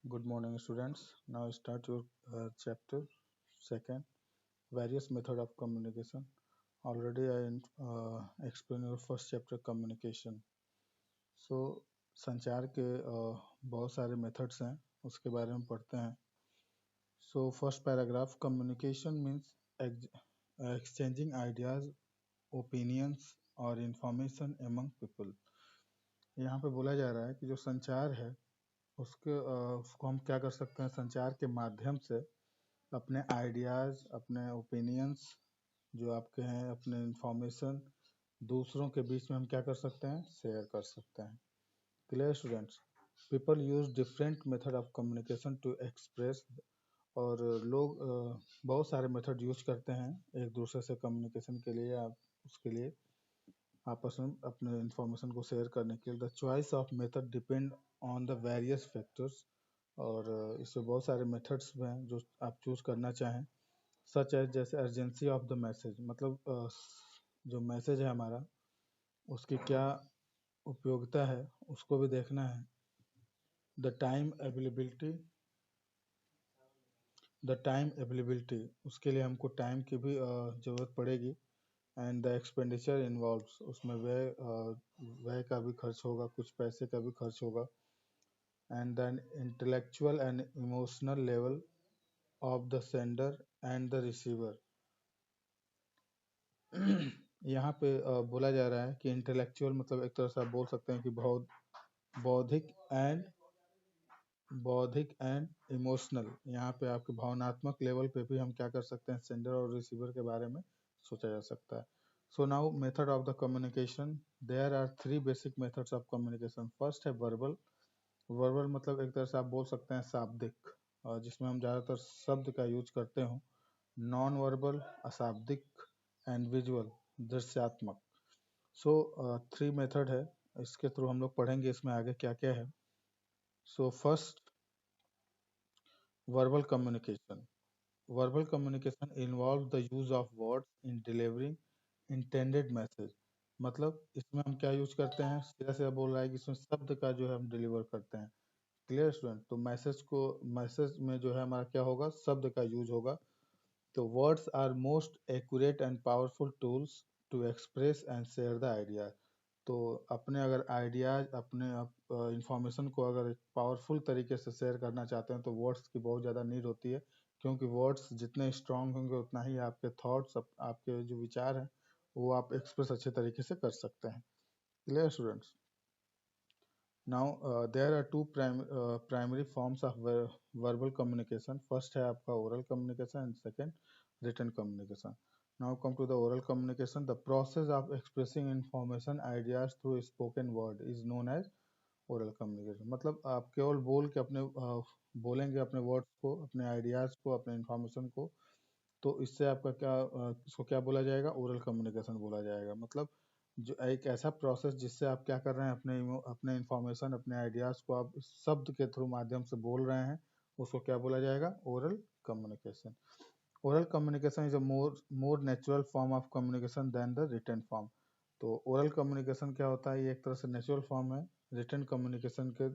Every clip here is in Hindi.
Good morning, students. Now start your chapter second, various method of communication. Already I explained your first chapter communication. So संचार के बहुत सारे methods हैं, उसके बारे में पढ़ते हैं. So first paragraph, communication means exchanging ideas, opinions और information among people. यहाँ पे बोला जा रहा है कि जो संचार है उसको हम क्या कर सकते हैं, संचार के माध्यम से अपने आइडियाज़, अपने ओपिनियंस जो आपके हैं, अपने इंफॉर्मेशन दूसरों के बीच में हम क्या कर सकते हैं, शेयर कर सकते हैं. Clear students? People use different method of communication to express. और लोग बहुत सारे मेथड यूज करते हैं एक दूसरे से कम्युनिकेशन के लिए या उसके लिए आपस में अपने इंफॉर्मेशन को शेयर करने के लिए. The choice of method depend on the various factors. और इसमें बहुत सारे मेथड्स हैं जो आप चूज करना चाहें. सच है जैसे अर्जेंसी ऑफ द मैसेज, मतलब जो मैसेज है हमारा उसकी क्या उपयोगिता है उसको भी देखना है. द टाइम अवेलेबिलिटी, उसके लिए हमको टाइम की भी ज़रूरत पड़ेगी. एंड द एक्सपेंडिचर इन्वॉल्व्स, उसमें व्यय का भी खर्च होगा, कुछ पैसे का भी खर्च होगा. And then intellectual and emotional level of the sender and the receiver. यहाँ पे बोला जा रहा है कि इंटेलेक्चुअल मतलब एक तरह से आप बोल सकते हैं कि बौद्धिक एंड इमोशनल. यहाँ पे आपके भावनात्मक लेवल पे भी हम क्या कर सकते हैं, सेंडर और रिसीवर के बारे में सोचा जा सकता है. So now method of the communication. There are 3 basic methods of communication. First है वर्बल. वर्बल मतलब एक तरह से आप बोल सकते हैं शाब्दिक, जिसमें हम ज़्यादातर शब्द का यूज करते हो. नॉन वर्बल अशाब्दिक एंड विजुअल दृश्यात्मक. सो 3 मेथड है, इसके थ्रू हम लोग पढ़ेंगे इसमें आगे क्या क्या है. So first, verbal communication. Verbal communication involves the use of words in delivering intended message. मतलब इसमें हम क्या यूज करते हैं, सीधा सीधा बोल रहा है कि इसमें शब्द का जो है हम डिलीवर करते हैं. Clear student? तो मैसेज में जो है हमारा क्या होगा, शब्द का यूज होगा. तो words are most accurate and powerful tools to express and share the idea. तो अपने अगर आइडियाज, अपने इंफॉर्मेशन को अगर एक पावरफुल तरीके से शेयर करना चाहते हैं तो वर्ड्स की बहुत ज़्यादा नीड होती है, क्योंकि वर्ड्स जितने स्ट्रांग होंगे उतना ही आपके थॉट्स, आपके जो विचार हैं वो आप एक्सप्रेस अच्छे तरीके से कर सकते हैं. Clear students? Now there are 2 primary forms of verbal communication. First है आपका oral communication and second written communication. Now come to the oral communication. The process of expressing information, ideas through spoken word is known as oral communication. मतलब आप केवल बोलेंगे अपने वर्ड्स को, अपने आइडियाज़ को, अपने इंफॉर्मेशन को, तो इससे आपका इसको क्या बोला जाएगा, ओरल कम्युनिकेशन बोला जाएगा. मतलब जो एक ऐसा प्रोसेस जिससे आप क्या कर रहे हैं, अपने इंफॉर्मेशन, अपने आइडियाज़ को आप शब्द के थ्रू माध्यम से बोल रहे हैं, उसको क्या बोला जाएगा, oral communication. Oral communication is a more natural form of communication than the written form. तो ओरल कम्युनिकेशन क्या होता है, ये एक तरह से नेचुरल फॉर्म है. रिटन कम्युनिकेशन के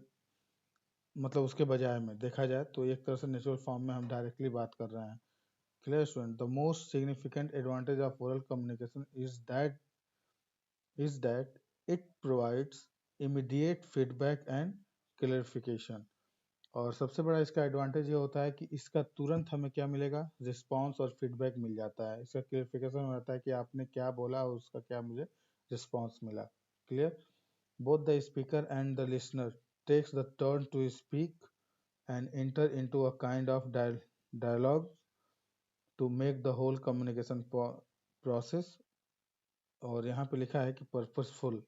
मतलब उसके बजाय में देखा जाए तो एक तरह से नेचुरल फॉर्म में हम डायरेक्टली बात कर रहे हैं. Clear student? The most significant advantage of oral communication is that it provides immediate feedback and clarification. और सबसे बड़ा इसका एडवांटेज ये होता है कि इसका तुरंत हमें क्या मिलेगा, रिस्पांस और फीडबैक मिल जाता है. इसका क्लियरिफिकेशन हो जाता है कि आपने क्या बोला और उसका क्या मुझे रिस्पांस मिला. Clear? Both the speaker and the listener takes the turn to speak and enter into a kind of dialogue to make the whole communication process. और यहाँ पे लिखा है कि पर्पसफुल.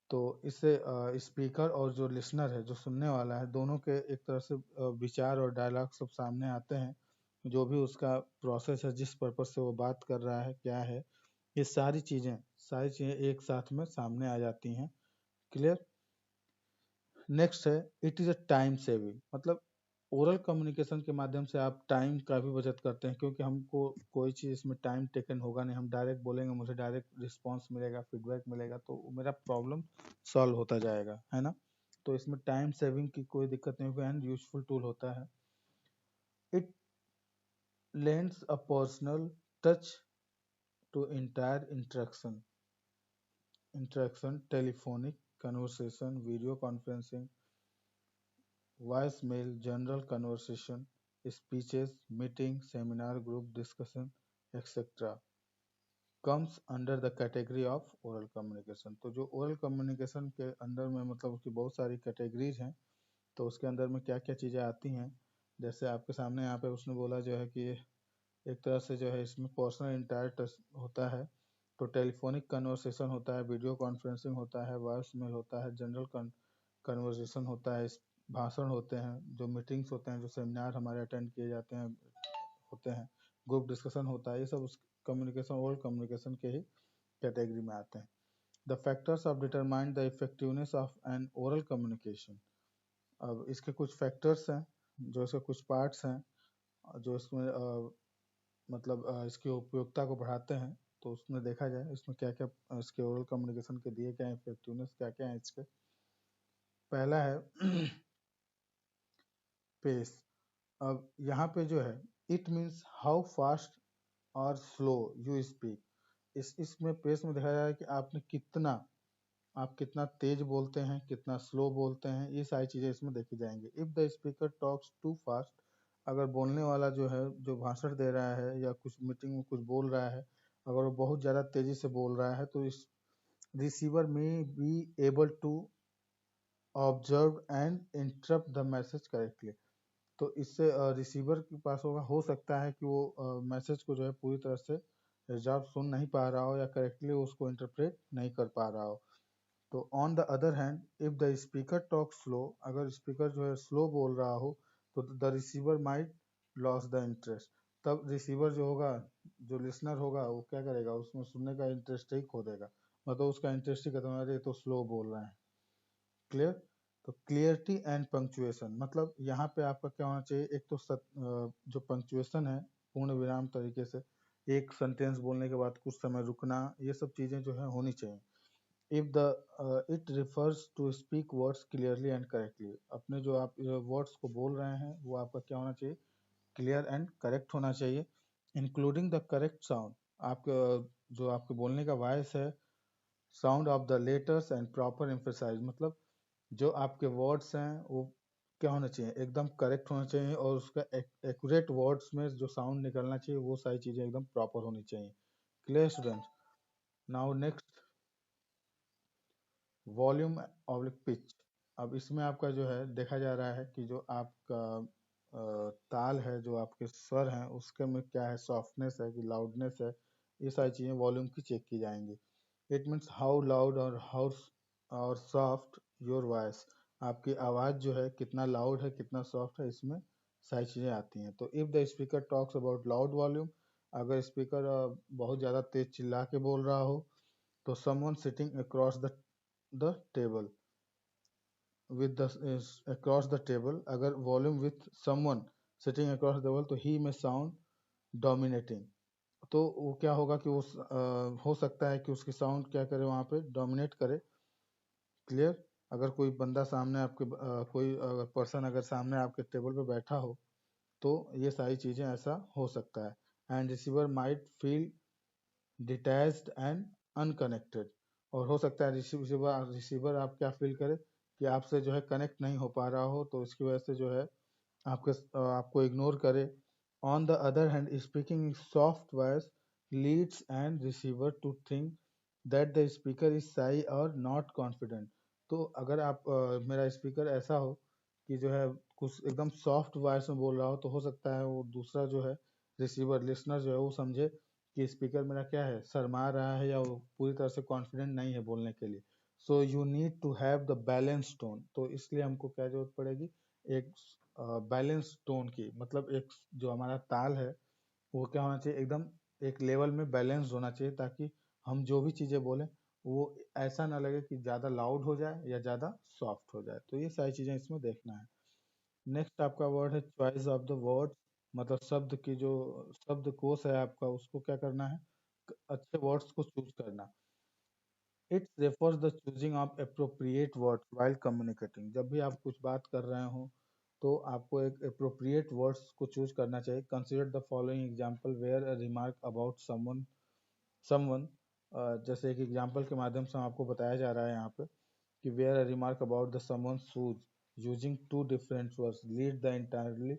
तो इससे स्पीकर और जो लिसनर है, जो सुनने वाला है, दोनों के एक तरह से विचार और डायलॉग सब सामने आते हैं. जो भी उसका प्रोसेस है, जिस पर्पज से वो बात कर रहा है, क्या है, ये सारी चीज़ें एक साथ में सामने आ जाती हैं. क्लियर? नेक्स्ट है, it is a time saving. मतलब ओरल कम्युनिकेशन के माध्यम से आप टाइम का भी बचत करते हैं, क्योंकि हमको कोई चीज़ इसमें टाइम टेकन होगा नहीं. हम डायरेक्ट बोलेंगे, मुझे डायरेक्ट रिस्पांस मिलेगा, फीडबैक मिलेगा, तो मेरा प्रॉब्लम सॉल्व होता जाएगा, है ना. तो इसमें टाइम सेविंग की कोई दिक्कत नहीं होगी एंड यूजफुल टूल होता है. It lends a personal touch to entire interaction, telephonic conversation, video conferencing, voicemail, general conversation, speeches, meeting, seminar, group discussion, etc. comes under the category of oral communication. तो जो oral communication के अंदर में मतलब उसकी बहुत सारी कैटेगरीज हैं, तो उसके अंदर में क्या क्या चीज़ें आती हैं, जैसे आपके सामने यहाँ पे उसने बोला जो है कि एक तरह से जो है इसमें पर्सनल इंटायर टच होता है. तो टेलीफोनिक कन्वर्सेशन होता है, वीडियो कॉन्फ्रेंसिंग होता है, वॉइस मेल होता है, जनरल कन्वर्सेशन होता है, भाषण होते हैं, जो मीटिंग्स होते हैं, जो सेमिनार हमारे अटेंड किए जाते हैं होते हैं, ग्रुप डिस्कशन होता है, ये सब उस कम्युनिकेशन ओरल कम्युनिकेशन के ही कैटेगरी में आते हैं. The factors of determine the effectiveness of N oral communication. अब इसके कुछ फैक्टर्स हैं, जो इसके कुछ पार्ट्स हैं, जो इसमें मतलब इसकी उपयोगिता को बढ़ाते हैं. तो उसमें देखा जाए इसमें क्या क्या इसके ओरल कम्युनिकेशन के दिए क्या इफेक्टिवनेस क्या क्या है इसके. पहला है पेस. अब यहाँ पे जो है इट मीन्स हाउ फास्ट और स्लो यू स्पीक. इसमें पेस में देखा जाए कि आप कितना तेज बोलते हैं, कितना स्लो बोलते हैं, ये सारी चीज़ें इसमें देखी जाएंगी. If the speaker talks too fast, अगर बोलने वाला जो है जो भाषण दे रहा है या कुछ मीटिंग में कुछ बोल रहा है, अगर वो बहुत ज़्यादा तेज़ी से बोल रहा है, तो इस रिसीवर में be able to observe and interpret the message correctly. तो इससे रिसीवर के पास हो सकता है कि वो मैसेज को जो है पूरी तरह से रिजॉल्व सुन नहीं पा रहा हो या करेक्टली उसको इंटरप्रेट नहीं कर पा रहा हो. तो on the other hand if the speaker talk slow, अगर स्पीकर जो है स्लो बोल रहा हो, तो the receiver might loss the interest. तब रिसीवर जो होगा, जो लिसनर होगा, वो क्या करेगा, उसमें सुनने का इंटरेस्ट ही खो देगा, मतलब उसका इंटरेस्ट ही खत्म हो जाएगा, तो स्लो बोल रहे हैं. क्लियर. तो क्लियरिटी एंड पंक्चुएशन, मतलब यहाँ पे आपका क्या होना चाहिए, एक तो जो पंक्चुएशन है, पूर्ण विराम तरीके से एक सेंटेंस बोलने के बाद कुछ समय रुकना, ये सब चीज़ें जो है होनी चाहिए. If the it refers to speak words clearly and correctly, अपने जो आप वर्ड्स को बोल रहे हैं वो आपका क्या होना चाहिए, क्लियर एंड करेक्ट होना चाहिए. इंक्लूडिंग द करेक्ट साउंड, आपका जो आपके बोलने का वॉइस है, sound of the letters and proper emphasise, मतलब जो आपके वर्ड्स हैं वो क्या होना चाहिए, एकदम करेक्ट होना चाहिए, और उसका एक्यूरेट वर्ड्स में जो साउंड निकलना चाहिए वो सारी चीज़ें एकदम प्रॉपर होनी चाहिए. Clear students. Now next, volume oblique pitch. अब इसमें आपका जो है देखा जा रहा है कि जो आपका ताल है, जो आपके स्वर हैं, उसके में क्या है, सॉफ्टनेस है कि लाउडनेस है, ये सारी चीज़ें वॉल्यूम की चेक की जाएंगी. इट मीन्स हाउ लाउड और सॉफ्ट योर वॉइस, आपकी आवाज़ जो है कितना लाउड है कितना सॉफ्ट है, इसमें सारी चीज़ें आती हैं. तो if the speaker talks about loud volume, अगर स्पीकर बहुत ज़्यादा तेज चिल्ला के बोल रहा हो, तो someone sitting across the table with the across the table, अगर volume with someone sitting across the table, तो he may sound dominating. तो वो क्या होगा कि वो हो सकता है कि उसकी साउंड क्या करे, वहाँ पे डोमिनेट करे. क्लियर. अगर कोई बंदा सामने आपके कोई पर्सन अगर सामने आपके टेबल पे बैठा हो, तो ये सारी चीज़ें ऐसा हो सकता है. And receiver might feel detached and unconnected, और हो सकता है रिसीवर आप क्या फील करे कि आपसे जो है कनेक्ट नहीं हो पा रहा हो, तो इसकी वजह से जो है आपको इग्नोर करे. On the other hand speaking soft voice leads and receiver to think that the speaker is shy or not confident. तो अगर आप मेरा स्पीकर ऐसा हो कि जो है कुछ एकदम सॉफ्ट वॉइस में बोल रहा हो, तो हो सकता है वो दूसरा जो है रिसीवर लिसनर जो है वो समझे कि स्पीकर मेरा क्या है, शर्मा रहा है, या वो पूरी तरह से कॉन्फिडेंट नहीं है बोलने के लिए. So you need to have the balance tone. तो इसलिए हमको क्या जरूरत पड़ेगी, एक बैलेंस टोन की, मतलब एक जो हमारा ताल है वो क्या होना चाहिए, एकदम एक लेवल में बैलेंस होना चाहिए, ताकि हम जो भी चीज़ें बोलें वो ऐसा ना लगे कि ज़्यादा लाउड हो जाए या ज़्यादा सॉफ्ट हो जाए. तो ये सारी चीज़ें इसमें देखना है. नेक्स्ट आपका वर्ड है चॉइस ऑफ द वर्ड, मतलब शब्द की जो शब्द कोश है आपका, उसको क्या करना है, अच्छे वर्ड्स को चूज करना. It refers the choosing of appropriate words while communicating. जब भी आप कुछ बात कर रहे हो तो आपको एक अप्रोप्रिएट वर्ड्स को चूज करना चाहिए। Consider the following example where a remark about someone, जैसे एक एग्जांपल के माध्यम से आपको बताया जा रहा है यहाँ पे कि where a remark about the someone shoes using two different words lead the entirely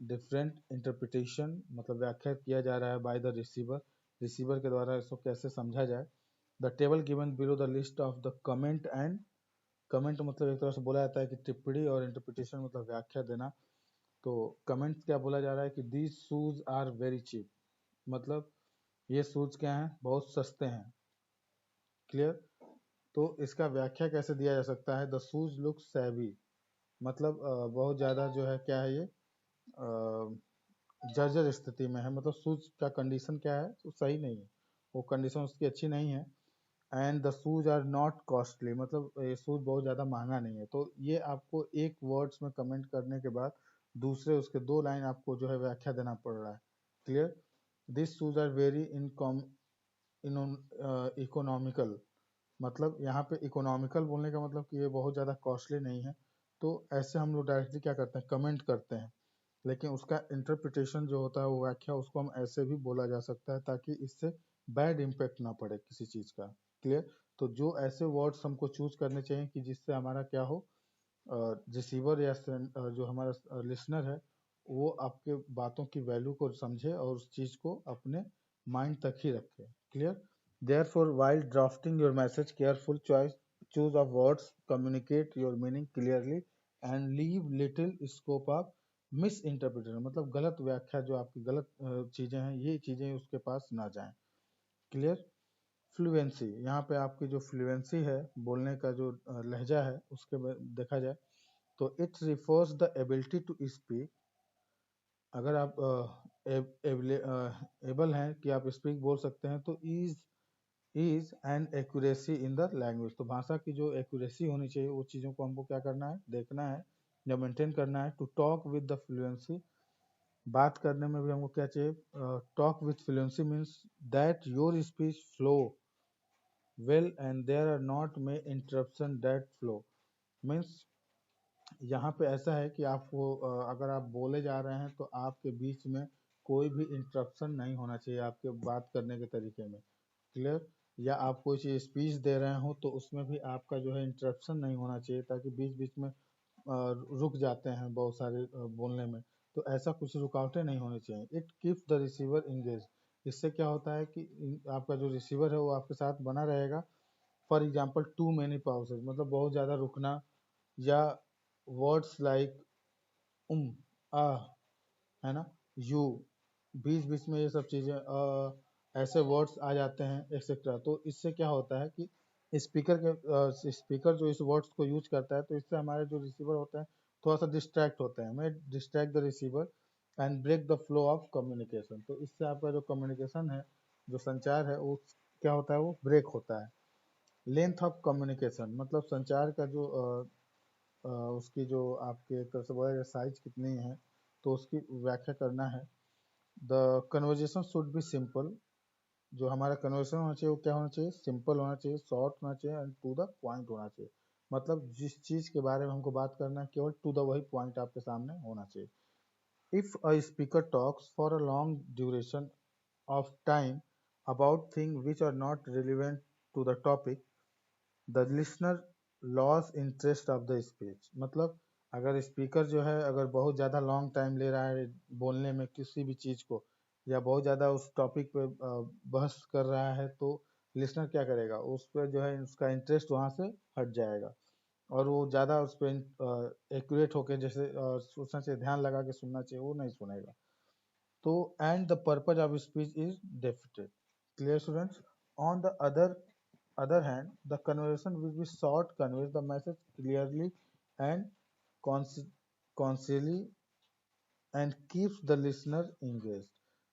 different interpretation, मतलब व्याख्या किया जा रहा है बाय द रिसीवर, रिसीवर के द्वारा इसको कैसे समझा जाए। The table given below the list of the comment and, comment मतलब एक तरह से बोला जाता है कि टिप्पणी, और इंटरप्रिटेशन मतलब व्याख्या देना। तो कमेंट क्या बोला जा रहा है कि these shoes are very cheap, मतलब ये शूज क्या हैं, बहुत सस्ते हैं। क्लियर। तो इसका व्याख्या कैसे दिया जा सकता है, द शूज लुक सैवी, मतलब बहुत ज़्यादा जो है क्या है ये जर्जर स्थिति में है, मतलब शूज का कंडीशन क्या है, तो सही नहीं है, वो कंडीशन उसकी अच्छी नहीं है। And the shoes are not costly, मतलब ये शूज बहुत ज़्यादा महंगा नहीं है। तो ये आपको एक वर्ड्स में कमेंट करने के बाद दूसरे उसके दो लाइन आपको जो है व्याख्या देना पड़ रहा है। Clear. This shoes are very economical, मतलब यहाँ पे इकोनॉमिकल बोलने का मतलब कि ये बहुत ज़्यादा कॉस्टली नहीं है। तो ऐसे हम लोग डायरेक्टली क्या करते हैं, कमेंट करते हैं, लेकिन उसका इंटरप्रिटेशन जो होता है, वो व्याख्या, उसको हम ऐसे भी बोला जा सकता है ताकि इससे बैड इम्पैक्ट ना पड़े किसी चीज़ का। क्लियर। तो जो ऐसे वर्ड्स हमको चूज करने चाहिए कि जिससे हमारा क्या हो, रिसीवर या जो हमारा लिसनर है वो आपके बातों की वैल्यू को समझे और उस चीज़ को अपने माइंड तक ही रखे। Clear. Therefore, while drafting your message, careful choose of words, communicate your meaning clearly, and leave little scope of misinterpretation, मतलब गलत व्याख्या, जो आपकी गलत चीजें हैं, ये चीजें उसके पास ना जाएं। क्लियर। फ्लुएंसी, यहाँ पे आपकी जो फ्लुएंसी है, बोलने का जो लहजा है, उसके देखा जाए तो it refers the ability to speak, अगर आप एबल हैं कि आप स्पीक बोल सकते हैं, तो is and accuracy in the language, तो भाषा की जो एक्यूरेसी होनी चाहिए, वो चीज़ों को हमको क्या करना है, देखना है या मेंटेन करना है। To talk with the fluency, बात करने में भी हमको क्या चाहिए, talk with fluency means that your speech flow well and there are not may interruption that flow, means यहाँ पे ऐसा है कि आपको अगर आप बोले जा रहे हैं तो आपके बीच में कोई भी इंटरप्शन नहीं होना चाहिए आपके बात करने के तरीके में। क्लियर। या आप कोई चीज़ स्पीच दे रहे हो तो उसमें भी आपका जो है इंटरप्शन नहीं होना चाहिए, ताकि बीच बीच में रुक जाते हैं बहुत सारे बोलने में, तो ऐसा कुछ रुकावटें नहीं होनी चाहिए। It keeps the receiver engage, इससे क्या होता है कि आपका जो रिसीवर है वो आपके साथ बना रहेगा। फॉर एग्जाम्पल टू मैनी पाउसेज, मतलब बहुत ज़्यादा रुकना, या वर्ड्स लाइक उम आ, है ना, यू, बीच बीच में ये सब चीज़ें ऐसे वर्ड्स आ जाते हैं एक्सेट्रा, तो इससे क्या होता है कि स्पीकर जो इस वर्ड्स को यूज करता है, तो इससे हमारे जो रिसीवर होता है थोड़ा सा डिस्ट्रैक्ट होता है, may distract the receiver and break the flow of communication, तो इससे आपका जो कम्युनिकेशन है, जो संचार है, वो क्या होता है, वो ब्रेक होता है। लेंथ ऑफ कम्युनिकेशन, मतलब संचार का जो उसकी जो आपके एक तरह से बोला जाए साइज कितनी है, तो उसकी व्याख्या करना है। The conversation should be simple, जो हमारा कन्वर्सेशन होना चाहिए वो क्या होना चाहिए, सिंपल होना चाहिए, शॉर्ट होना चाहिए एंड टू द पॉइंट होना चाहिए, मतलब जिस चीज़ के बारे में हमको बात करना है केवल टू द वही पॉइंट आपके सामने होना चाहिए। If a speaker talks for a long duration of time about thing which are not relevant to the topic, the listener loss interest of the speech, मतलब अगर स्पीकर जो है अगर बहुत ज़्यादा लॉन्ग टाइम ले रहा है बोलने में किसी भी चीज़ को, या बहुत ज़्यादा उस टॉपिक पे बहस कर रहा है, तो लिसनर क्या करेगा, उस पर जो है उसका इंटरेस्ट वहाँ से हट जाएगा, और वो ज़्यादा उस पर एक्यूरेट होकर जैसे सोचना चाहिए, ध्यान लगा के सुनना चाहिए, वो नहीं सुनेगा। तो and the purpose of speech is defeated. Clear students. On the other hand, the conversation will be short, conveys the message clearly and conci- concise and keeps the listener engaged।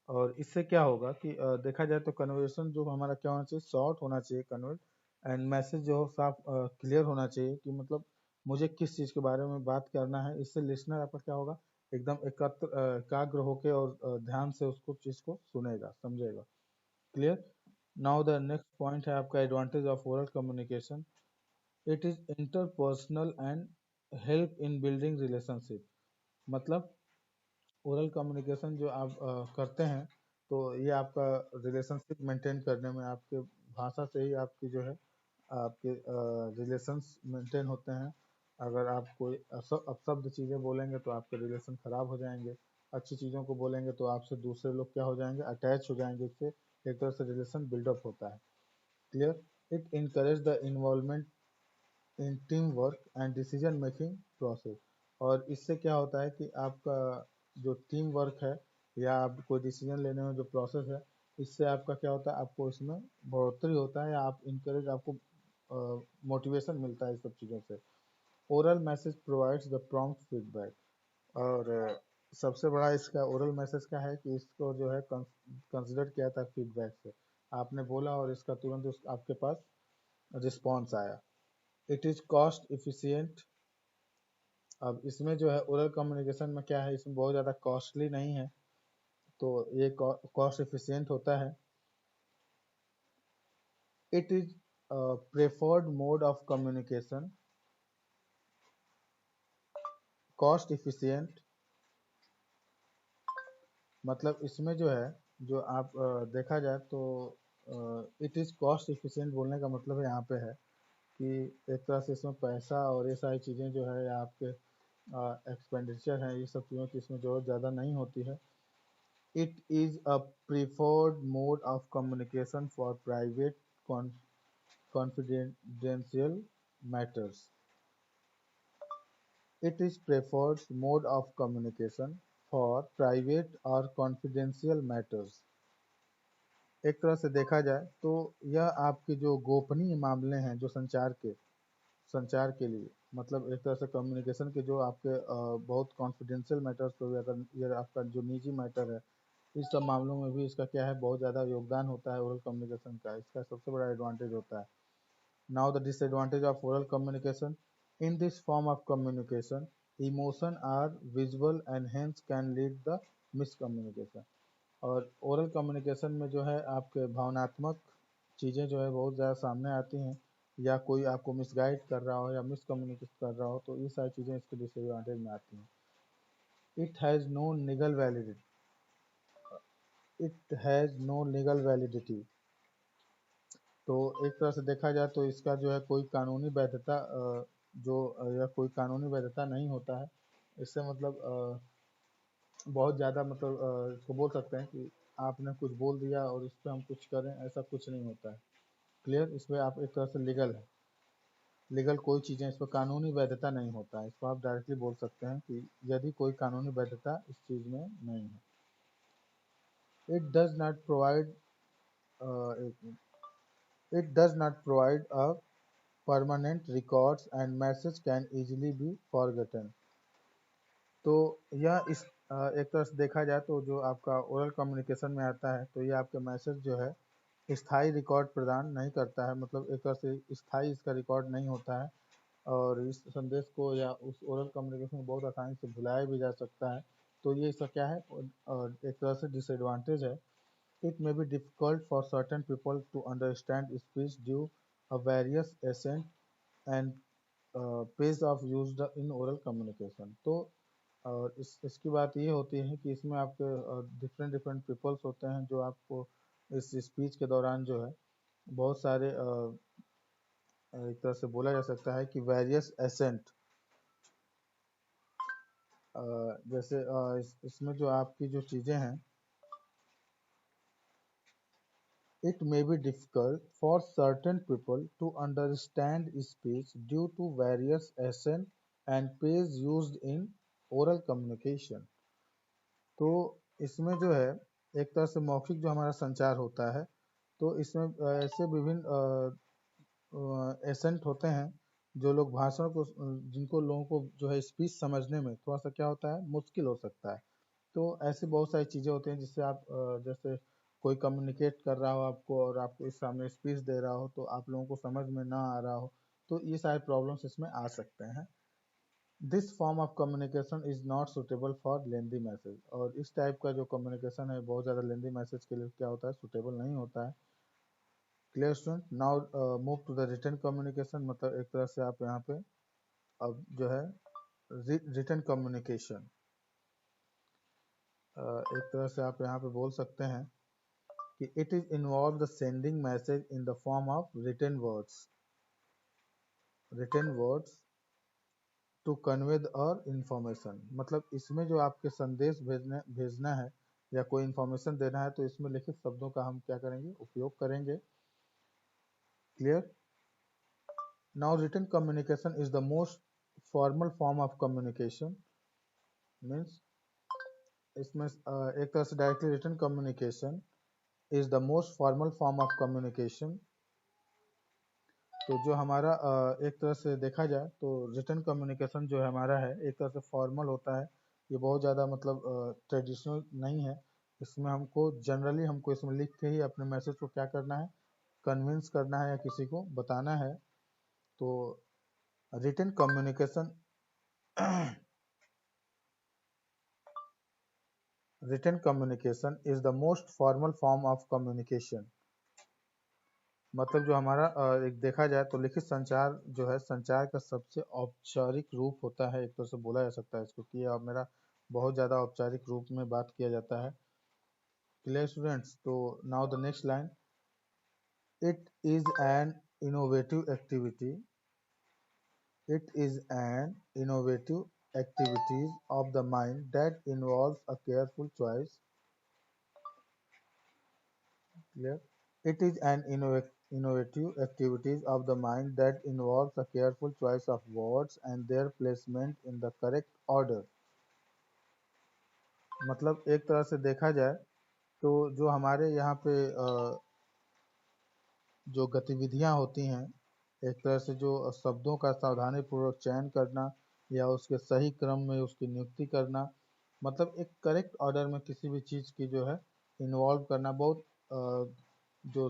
और इससे क्या होगा कि देखा जाए तो कन्वर्सेशन जो हमारा क्या होना चाहिए, शॉर्ट होना चाहिए कन्वर्ट, एंड मैसेज जो हो साफ क्लियर होना चाहिए, कि मतलब मुझे किस चीज़ के बारे में बात करना है, इससे लिसनर आपका क्या होगा, एकदम एकाग्र होके और ध्यान से उसको चीज़ को सुनेगा, समझेगा। Clear. Now the next point है आपका advantage of oral communication. It is interpersonal and help in building relationship. मतलब ओरल कम्युनिकेशन जो आप करते हैं तो ये आपका रिलेशनशिप मेंटेन करने में, आपके भाषा से ही आपकी जो है आपके रिलेशंस मेंटेन होते हैं। अगर आप कोई अपशब्द चीज़ें बोलेंगे तो आपके रिलेशन खराब हो जाएंगे, अच्छी चीज़ों को बोलेंगे तो आपसे दूसरे लोग क्या हो जाएंगे, अटैच हो जाएंगे, इससे एक तरह से रिलेशन बिल्डअप होता है। Clear. It encourage the involvement in team work and decision making process. और इससे क्या होता है कि आपका जो टीम वर्क है या आप कोई डिसीजन लेने में जो प्रोसेस है, इससे आपका क्या होता है, आपको इसमें बढ़ोतरी होता है या आप इनकरेज, आपको मोटिवेशन मिलता है इस सब चीज़ों से। Oral message provides the prompt feedback. और सबसे बड़ा इसका ओरल मैसेज का है कि इसको जो है कंसिडर किया था फीडबैक से। आपने बोला और इसका तुरंत आपके पास रिस्पॉन्स आया। It is cost efficient. अब इसमें जो है ओरल कम्युनिकेशन में क्या है, इसमें बहुत ज़्यादा कॉस्टली नहीं है, तो ये कॉस्ट इफिशियंट होता है। It is preferred mode of communication, cost efficient. मतलब इसमें जो है, जो आप देखा जाए तो इट इज़ कॉस्ट इफिशियंट बोलने का मतलब यहाँ पे है कि एक तरह से इसमें पैसा और ये सारी चीज़ें जो है या आपके एक्सपेंडिचर हैं, ये सब चीज़ों की इसमें ज़रूरत ज़्यादा नहीं होती है। It is a preferred mode of communication for private confidential matters. It is preferred mode of communication for private or confidential matters. एक तरह से देखा जाए तो यह आपके जो गोपनीय मामले हैं, जो संचार के लिए, मतलब एक तरह से कम्युनिकेशन के जो आपके बहुत कॉन्फिडेंशियल मैटर्स पे भी, अगर ये आपका जो निजी मैटर है, इस सब मामलों में भी इसका क्या है, बहुत ज़्यादा योगदान होता है ओरल कम्युनिकेशन का। इसका सबसे बड़ा एडवांटेज होता है। Now the disadvantage of oral communication. In this form of communication emotion are visual and hence can lead the miscommunication. और ओरल कम्युनिकेशन में जो है आपके भावनात्मक चीज़ें जो है बहुत ज़्यादा सामने आती हैं, या कोई आपको मिसगाइड कर रहा हो या मिसकम्युनिकेट कर रहा हो, तो ये सारी चीज़ें इसके डिसएडवांटेज में आती हैं। It has no legal validity. It has no legal validity. तो एक तरह से देखा जाए तो इसका जो है कोई कानूनी वैधता या कोई कानूनी वैधता नहीं होता है। इससे मतलब बहुत ज़्यादा मतलब इसको बोल सकते हैं कि आपने कुछ बोल दिया और इस पर हम कुछ करें, ऐसा कुछ नहीं होता है। क्लियर। इसमें आप एक तरह से लीगल है, लीगल कोई चीज़ें, इस पर कानूनी वैधता नहीं होता है। इसको आप डायरेक्टली बोल सकते हैं कि यदि कोई कानूनी वैधता इस चीज़ में नहीं है। It does not provide it does not provide a permanent records and message can easily be forgotten। तो यह इस एक तरह से देखा जाए तो जो आपका ओरल कम्युनिकेशन में आता है, तो ये आपके मैसेज जो है स्थायी रिकॉर्ड प्रदान नहीं करता है। मतलब एक तरह से स्थायी इसका रिकॉर्ड नहीं होता है, और इस संदेश को या उस ओरल कम्युनिकेशन को बहुत आसानी से भुलाया भी जा सकता है। तो ये इसका क्या है, और एक तरह से डिसएडवांटेज है। It may be difficult for certain people to understand speech due a various accent and pace of used in oral communication. तो और इसकी बात ये होती है कि इसमें आपके डिफरेंट डिफरेंट पीपल्स होते हैं, जो आपको इस स्पीच के दौरान जो है बहुत सारे एक तरह से बोला जा सकता है कि वेरियस एसेंट, जैसे इसमें जो आपकी जो चीज़ें हैं, it may be difficult for certain people to understand speech due to various accent and pace used in oral communication। तो इसमें जो है एक तरह से मौखिक जो हमारा संचार होता है, तो इसमें ऐसे विभिन्न एसेंट होते हैं जो लोग भाषण को, जिनको लोगों को जो है स्पीच समझने में थोड़ा सा क्या होता है, मुश्किल हो सकता है। तो ऐसी बहुत सारी चीज़ें होती हैं जिससे आप जैसे कोई कम्युनिकेट कर रहा हो आपको और आपको इस सामने स्पीच दे रहा हो, तो आप लोगों को समझ में ना आ रहा हो, तो ये सारे प्रॉब्लम्स इसमें आ सकते हैं। This form of communication is not suitable for lengthy message. और इस टाइप का जो कम्युनिकेशन है बहुत ज़्यादा लेंदी मैसेज के लिए क्या होता है, सुटेबल नहीं होता है। Clear student. Now move to the written communication, मतलब एक तरह से आप यहाँ पे अब जो है रिटन कम्युनिकेशन, एक तरह से आप यहाँ पे बोल सकते हैं कि it is involve the sending message in the form of written words to convey or information. मतलब इसमें जो आपके संदेश भेजना है या कोई इंफॉर्मेशन देना है तो इसमें लिखित शब्दों का हम क्या करेंगे, उपयोग करेंगे। Clear. Now written communication is the most formal form of communication, means इसमें एक तरह से directly written communication is the most formal form of communication. तो जो हमारा एक तरह से देखा जाए तो रिटन कम्युनिकेशन जो है हमारा है एक तरह से फॉर्मल होता है, ये बहुत ज़्यादा मतलब ट्रेडिशनल नहीं है। इसमें हमको जनरली हमको इसमें लिख के ही अपने मैसेज को क्या करना है, कन्विंस करना है या किसी को बताना है। तो written communication written communication is the most formal form of communication. मतलब जो हमारा एक देखा जाए तो लिखित संचार जो है संचार का सबसे औपचारिक रूप होता है, एक तरह से बोला जा सकता है इसको कि अब मेरा बहुत ज़्यादा औपचारिक रूप में बात किया जाता है। Clear students. तो now the next line, it is an innovative activity, it is an innovative activities of the mind that involves a careful choice. Clear? It is an innovative activities of the mind that involves a careful choice of words and their placement in the correct order. मतलब एक तरह से देखा जाए तो जो हमारे यहाँ पे जो गतिविधियाँ होती हैं, एक तरह से जो शब्दों का सावधानी पूर्वक चयन करना या उसके सही क्रम में उसकी नियुक्ति करना, मतलब एक करेक्ट ऑर्डर में किसी भी चीज़ की जो है इन्वॉल्व करना, बहुत जो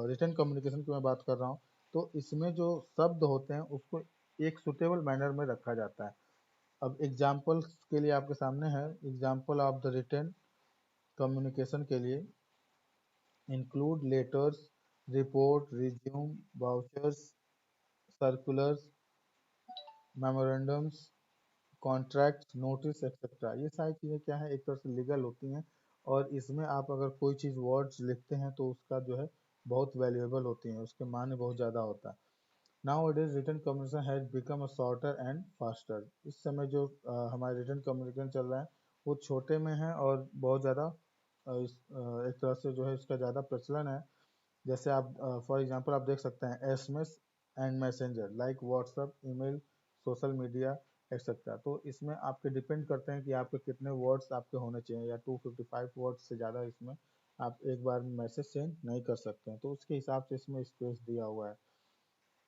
रिटन कम्युनिकेशन की मैं बात कर रहा हूँ तो इसमें जो शब्द होते हैं उसको एक सुटेबल मैनर में रखा जाता है। अब एग्जाम्पल के लिए आपके सामने है, example of the written communication के लिए include letters, report, resume, vouchers, circulars, memorandums, contract, notice etcetera. ये सारी चीज़ें क्या है, एक तरह से लीगल होती हैं और इसमें आप अगर कोई चीज़ वर्ड्स लिखते हैं तो उसका जो है बहुत वैल्यूएबल होती हैं, उसके मान्य बहुत ज़्यादा होता है। Nowadays written communication has become a shorter and faster. इस समय जो हमारे रिटन कम्युनिकेशन चल रहा है वो छोटे में है और बहुत ज़्यादा एक तरह से जो है इसका ज़्यादा प्रचलन है। जैसे आप फॉर एग्जांपल आप देख सकते हैं SMS and messenger like WhatsApp, email, social media etcetera. तो इसमें आपके डिपेंड करते हैं कि आपके कितने वर्ड्स आपके होने चाहिए, या 255 वर्ड्स से ज़्यादा इसमें आप एक बार मैसेज सेंड नहीं कर सकते हैं, तो उसके हिसाब से इसमें स्पेस दिया हुआ है।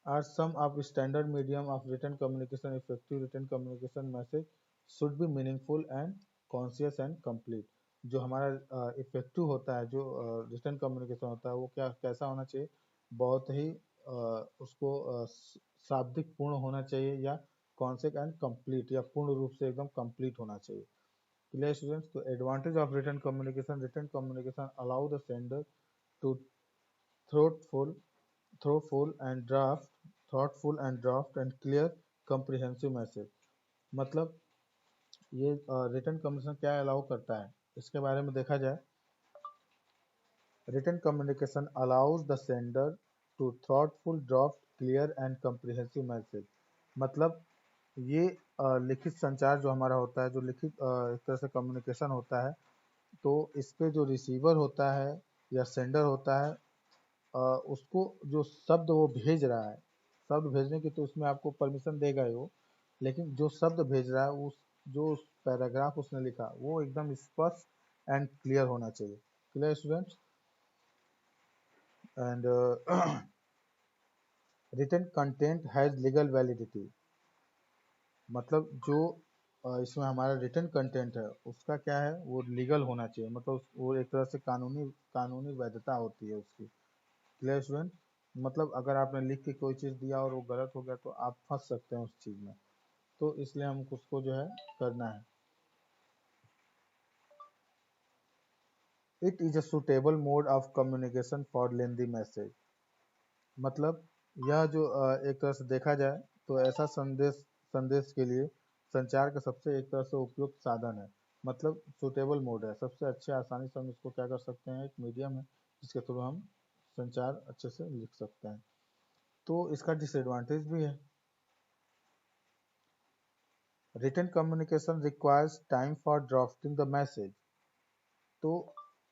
Are some of standard medium of written communication effective written communication message should be meaningful and conscious and complete। जो हमारा इफेक्टिव होता है, जो रिटन कम्युनिकेशन होता है वो क्या कैसा होना चाहिए, बहुत ही उसको शाब्दिक पूर्ण होना चाहिए या कॉन्सेप्ट एंड कंप्लीट या पूर्ण रूप से एकदम कंप्लीट होना चाहिए। Clear students. तो advantage of written communication allow the sender to thoughtful thoughtful and draft and clear comprehensive message। मतलब ये रिटन कम्युनिकेशन क्या अलाउ करता है, इसके बारे में देखा जाए, written communication allows the sender to thoughtful draft clear and comprehensive message. मतलब ये लिखित संचार जो हमारा होता है, जो लिखित एक तरह से कम्युनिकेशन होता है, तो इस पे जो रिसीवर होता है या सेंडर होता है उसको जो शब्द वो भेज रहा है, शब्द भेजने की तो उसमें आपको परमिशन देगा ही वो, लेकिन जो शब्द भेज रहा है उस जो पैराग्राफ उसने लिखा वो एकदम स्पष्ट एंड क्लियर होना चाहिए। Clear students. And written content has legal validity. मतलब जो इसमें हमारा रिटन कंटेंट है उसका क्या है, वो लीगल होना चाहिए, मतलब वो एक तरह से कानूनी वैधता होती है उसकी। Clear student. मतलब अगर आपने लिख के कोई चीज़ दिया और वो गलत हो गया तो आप फंस सकते हैं उस चीज़ में, तो इसलिए हमको उसको जो है करना है। It is a suitable mode of communication for lengthy message. मतलब यह जो एक तरह से देखा जाए तो ऐसा संदेश के लिए संचार का सबसे एक तरह से उपयुक्त साधन है, मतलब सुटेबल मोड है, सबसे अच्छे आसानी से हम इसको क्या कर सकते हैं, एक मीडियम है जिसके थ्रू हम संचार अच्छे से लिख सकते हैं। तो इसका डिसएडवांटेज भी है। Written communication requires time for drafting the message. तो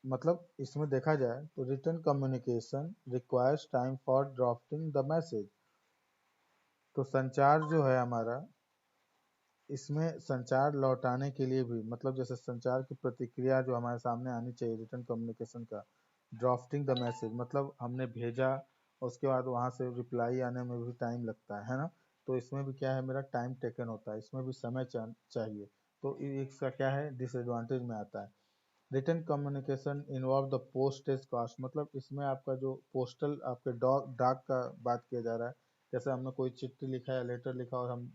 मतलब इसमें देखा जाए तो written communication requires time for drafting the message. तो संचार जो है हमारा, इसमें संचार लौटाने के लिए भी, मतलब जैसे संचार की प्रतिक्रिया जो हमारे सामने आनी चाहिए रिटन कम्युनिकेशन का, ड्राफ्टिंग द मैसेज मतलब हमने भेजा, उसके बाद वहाँ से रिप्लाई आने में भी टाइम लगता है ना। तो इसमें भी क्या है, मेरा टाइम टेकन होता है, इसमें भी समय चाहिए। तो इसका क्या है, डिसएडवांटेज में आता है। Written communication involve the postage cost, मतलब इसमें आपका जो पोस्टल आपके डाक का बात किया जा रहा है। जैसे हमने कोई चिट्ठी लिखा या लेटर लिखा और हम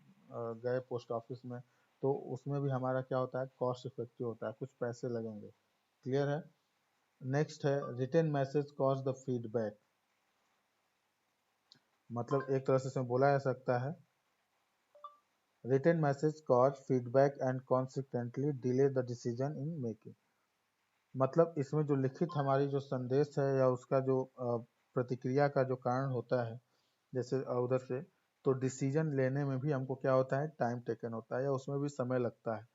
गए पोस्ट ऑफिस में, तो उसमें भी हमारा क्या होता है, कॉस्ट इफेक्टिव होता है, कुछ पैसे लगेंगे। क्लियर है। नेक्स्ट है written message cost the feedback, मतलब एक तरह से इसमें बोला जा सकता है written message cause feedback and consequently delay the decision in making. मतलब इसमें जो लिखित हमारी जो संदेश है या उसका जो प्रतिक्रिया का जो कारण होता है, जैसे उधर से, तो डिसीजन लेने में भी हमको क्या होता है, टाइम टेकन होता है या उसमें भी समय लगता है।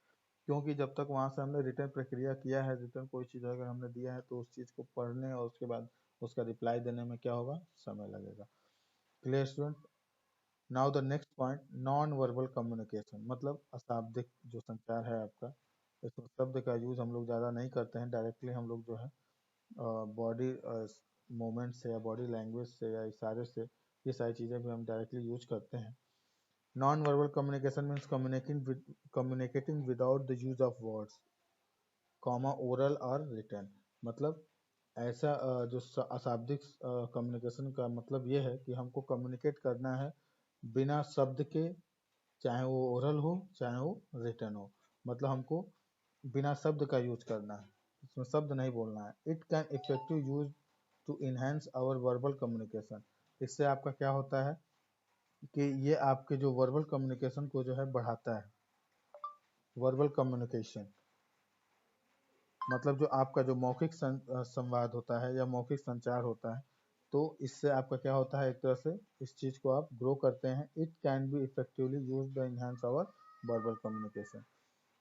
क्योंकि जब तक वहां से हमने रिटर्न प्रक्रिया किया है, रिटर्न कोई चीज़ अगर हमने दिया है तो उस चीज़ को पढ़ने और उसके बाद उसका रिप्लाई देने में क्या होगा, समय लगेगा। Clear student. Now the next point, non verbal communication, मतलब अशाब्दिक जो संचार है आपका। इसमें शब्द का यूज हम लोग ज़्यादा नहीं करते हैं, डायरेक्टली हम लोग जो है बॉडी मूवमेंट से या बॉडी लैंग्वेज से या इशारे से, ये सारी चीज़ें भी हम डायरेक्टली यूज करते हैं। Non verbal communication means communicating without the use of words, comma oral और रिटन। मतलब ऐसा जो अशाब्दिक कम्युनिकेशन का मतलब ये है कि हमको कम्युनिकेट करना है बिना शब्द के, चाहे वो ओरल हो चाहे वो रिटन हो, मतलब हमको बिना शब्द का यूज करना है, इसमें शब्द नहीं बोलना है। It can effective use to enhance our verbal communication. इससे आपका क्या होता है कि ये आपके जो वर्बल कम्युनिकेशन को जो है बढ़ाता है। वर्बल कम्युनिकेशन मतलब जो आपका जो मौखिक संवाद होता है या मौखिक संचार होता है, तो इससे आपका क्या होता है, एक तरह से इस चीज को आप ग्रो करते हैं। It can be effectively use the enhance our verbal communication.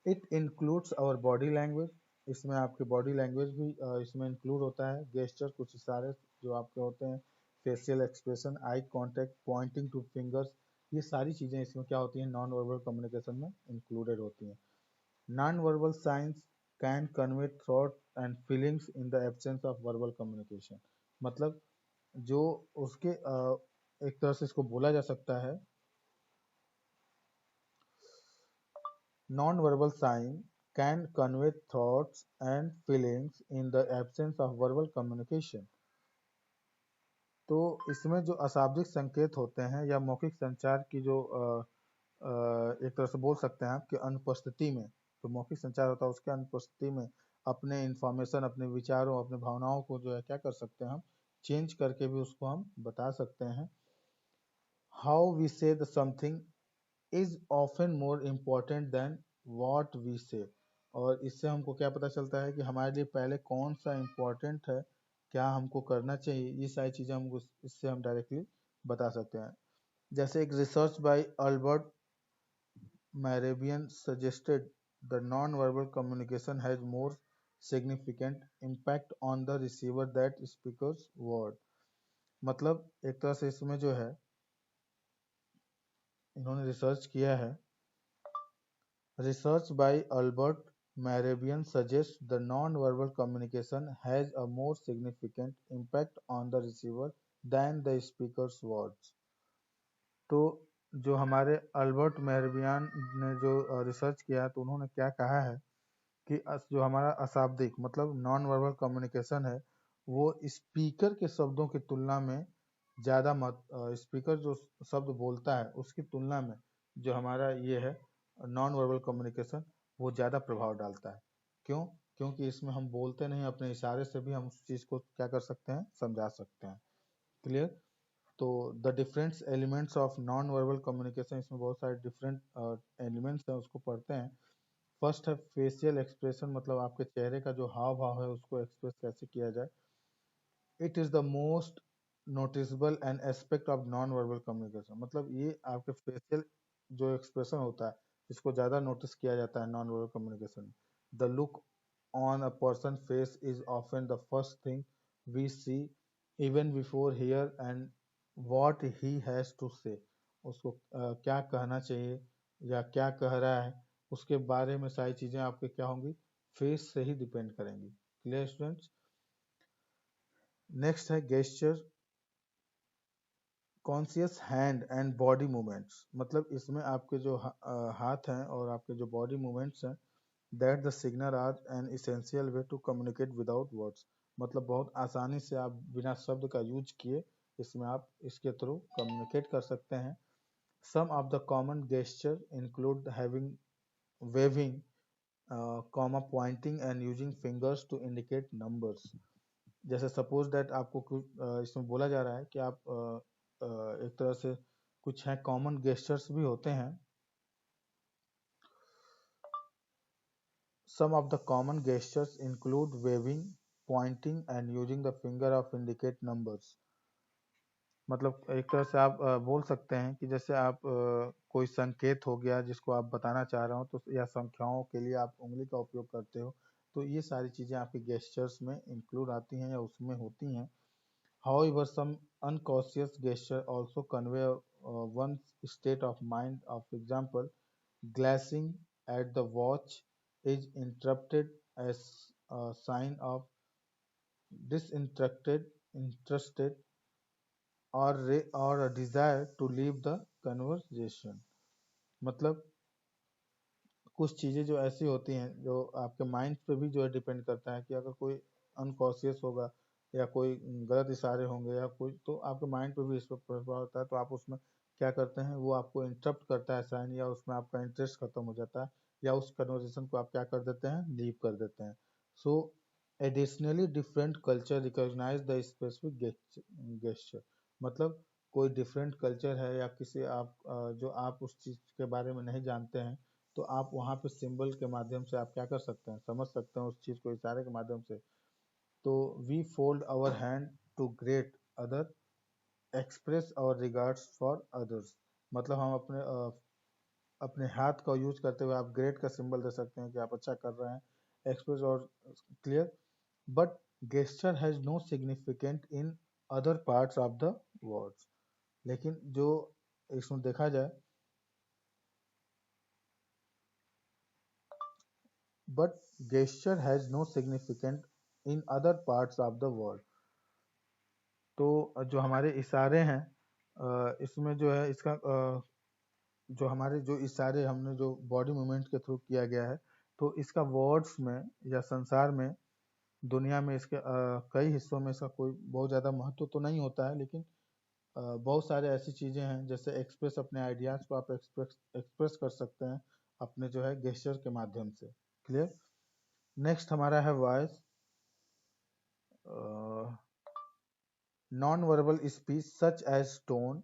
It includes our body language, इसमें आपके बॉडी लैंग्वेज भी इसमें इंक्लूड होता है। गेस्चर, कुछ इशारे जो आपके होते हैं, facial expression, eye contact, pointing two fingers, ये सारी चीज़ें इसमें क्या होती हैं, नॉन वर्बल कम्युनिकेशन में इंक्लूडेड होती हैं। Non verbal science can convey thought and feelings in the absence of verbal communication. मतलब जो उसके एक तरह से इसको बोला जा सकता है, non-verbal sign can convey thoughts and feelings in the absence of verbal communication। तो इसमें जो अशाब्दिक संकेत होते हैं या मौखिक संचार की जो एक तरह से बोल सकते हैं आपकी अनुपस्थिति में, जो मौखिक संचार होता है उसके अनुपस्थिति में अपने इंफॉर्मेशन, अपने विचारों, अपने भावनाओं को जो है क्या कर सकते हैं, हम चेंज करके भी उसको हम बता सकते हैं। How we say the something is often more important than what we say. और इससे हमको क्या पता चलता है कि हमारे लिए पहले कौन सा इम्पोर्टेंट है, क्या हमको करना चाहिए, ये सारी चीज़ें हमको इससे हम डायरेक्टली बता सकते हैं। जैसे एक research by Albert Mehrabian suggested the non verbal communication has more significant impact on the receiver that speakers word. मतलब एक तरह से इसमें जो है इन्होंने रिसर्च किया है। Research by Albert Mehrabian suggests the non-verbal communication has a more significant impact on the receiver than the speaker's words। तो जो हमारे अल्बर्ट मेहरबियान ने जो रिसर्च किया, तो उन्होंने क्या कहा है कि जो हमारा अशाब्दिक मतलब नॉन वर्बल कम्युनिकेशन है, वो स्पीकर के शब्दों की तुलना में ज़्यादा स्पीकर जो शब्द बोलता है उसकी तुलना में जो हमारा ये है नॉन वर्बल कम्युनिकेशन, वो ज़्यादा प्रभाव डालता है। क्यों? क्योंकि इसमें हम बोलते नहीं, अपने इशारे से भी हम उस चीज़ को क्या कर सकते हैं, समझा सकते हैं। क्लियर। तो the different elements of non verbal communication, इसमें बहुत सारे डिफरेंट एलिमेंट्स हैं, उसको पढ़ते हैं। फर्स्ट है फेशियल एक्सप्रेशन, मतलब आपके चेहरे का जो हाव भाव है उसको एक्सप्रेस कैसे किया जाए। It is the most noticeable and aspect of non verbal communication, मतलब ये आपके फेशियल जो एक्सप्रेशन होता है इसको ज़्यादा नोटिस किया जाता है non verbal communication. The look on a person face is often the first thing we see even before hear and what he has to say, उसको क्या कहना चाहिए या क्या कह रहा है उसके बारे में सारी चीज़ें आपके क्या होंगी, फेस से ही डिपेंड करेंगी। Clear students. नेक्स्ट है gesture conscious hand and body movements, मतलब इसमें आपके जो हाथ हैं और आपके जो बॉडी मूवमेंट्स हैं, that the signal are an essential way to communicate without words, मतलब बहुत आसानी से आप बिना शब्द का यूज किए इसमें आप इसके थ्रू कम्युनिकेट कर सकते हैं। Some of the common gesture include having waving, comma pointing and using fingers to indicate numbers. जैसे सपोज दैट आपको इसमें बोला जा रहा है कि आप एक तरह से कुछ है कॉमन गेस्चर्स भी होते हैं। Some of the common gestures include waving, pointing and using the finger of indicate numbers, मतलब एक तरह से आप बोल सकते हैं कि जैसे आप कोई संकेत हो गया जिसको आप बताना चाह रहे हो, तो या संख्याओं के लिए आप उंगली का उपयोग करते हो, तो ये सारी चीज़ें आपके गेस्चर्स में इंक्लूड आती हैं या उसमें होती हैं। However, some unconscious gesture also convey one's state of mind. Of example, glancing at the watch is interpreted as a sign of interested or a desire to leave the conversation. मतलब कुछ चीज़ें जो ऐसी होती हैं जो आपके माइंड पे भी जो है डिपेंड करता है कि अगर कोई अनकॉन्शियस होगा या कोई गलत इशारे होंगे या कोई, तो आपके माइंड पे भी इस पर प्रभाव होता है, तो आप उसमें क्या करते हैं, वो आपको इंटरप्ट करता है साइन, या उसमें आपका इंटरेस्ट खत्म हो जाता है, या उस कन्वर्सेशन को आप क्या कर देते हैं, लीव कर देते हैं। So additionally different culture recognize the specific gesture, मतलब कोई डिफरेंट कल्चर है या किसी आप जो आप उस चीज़ के बारे में नहीं जानते हैं, तो आप वहाँ पे सिंबल के माध्यम से आप क्या कर सकते हैं, समझ सकते हैं उस चीज़ को इशारे के माध्यम से। तो we fold our hand to great other, express our regards for others, मतलब हम अपने हाथ का यूज करते हुए आप ग्रेट का सिंबल दे सकते हैं कि आप अच्छा कर रहे हैं, एक्सप्रेस और clear. But gesture has no significant in other parts of the words, लेकिन जो इसमें देखा जाए, but gesture has no significance in other parts of the world। तो जो हमारे इशारे हैं इसमें जो है इसका जो हमारे जो इशारे हमने जो बॉडी मूवमेंट के थ्रू किया गया है, तो इसका वर्ड्स में या संसार में, दुनिया में इसके कई हिस्सों में इसका कोई बहुत ज़्यादा महत्व तो नहीं होता है, लेकिन बहुत सारे ऐसी चीज़ें हैं जैसे एक्सप्रेस अपने आइडियाज़ को आप एक्सप्रेस कर सकते हैं अपने जो है गेस्चर के माध्यम से। क्लियर। नेक्स्ट हमारा है voice. Non-verbal speech such as tone,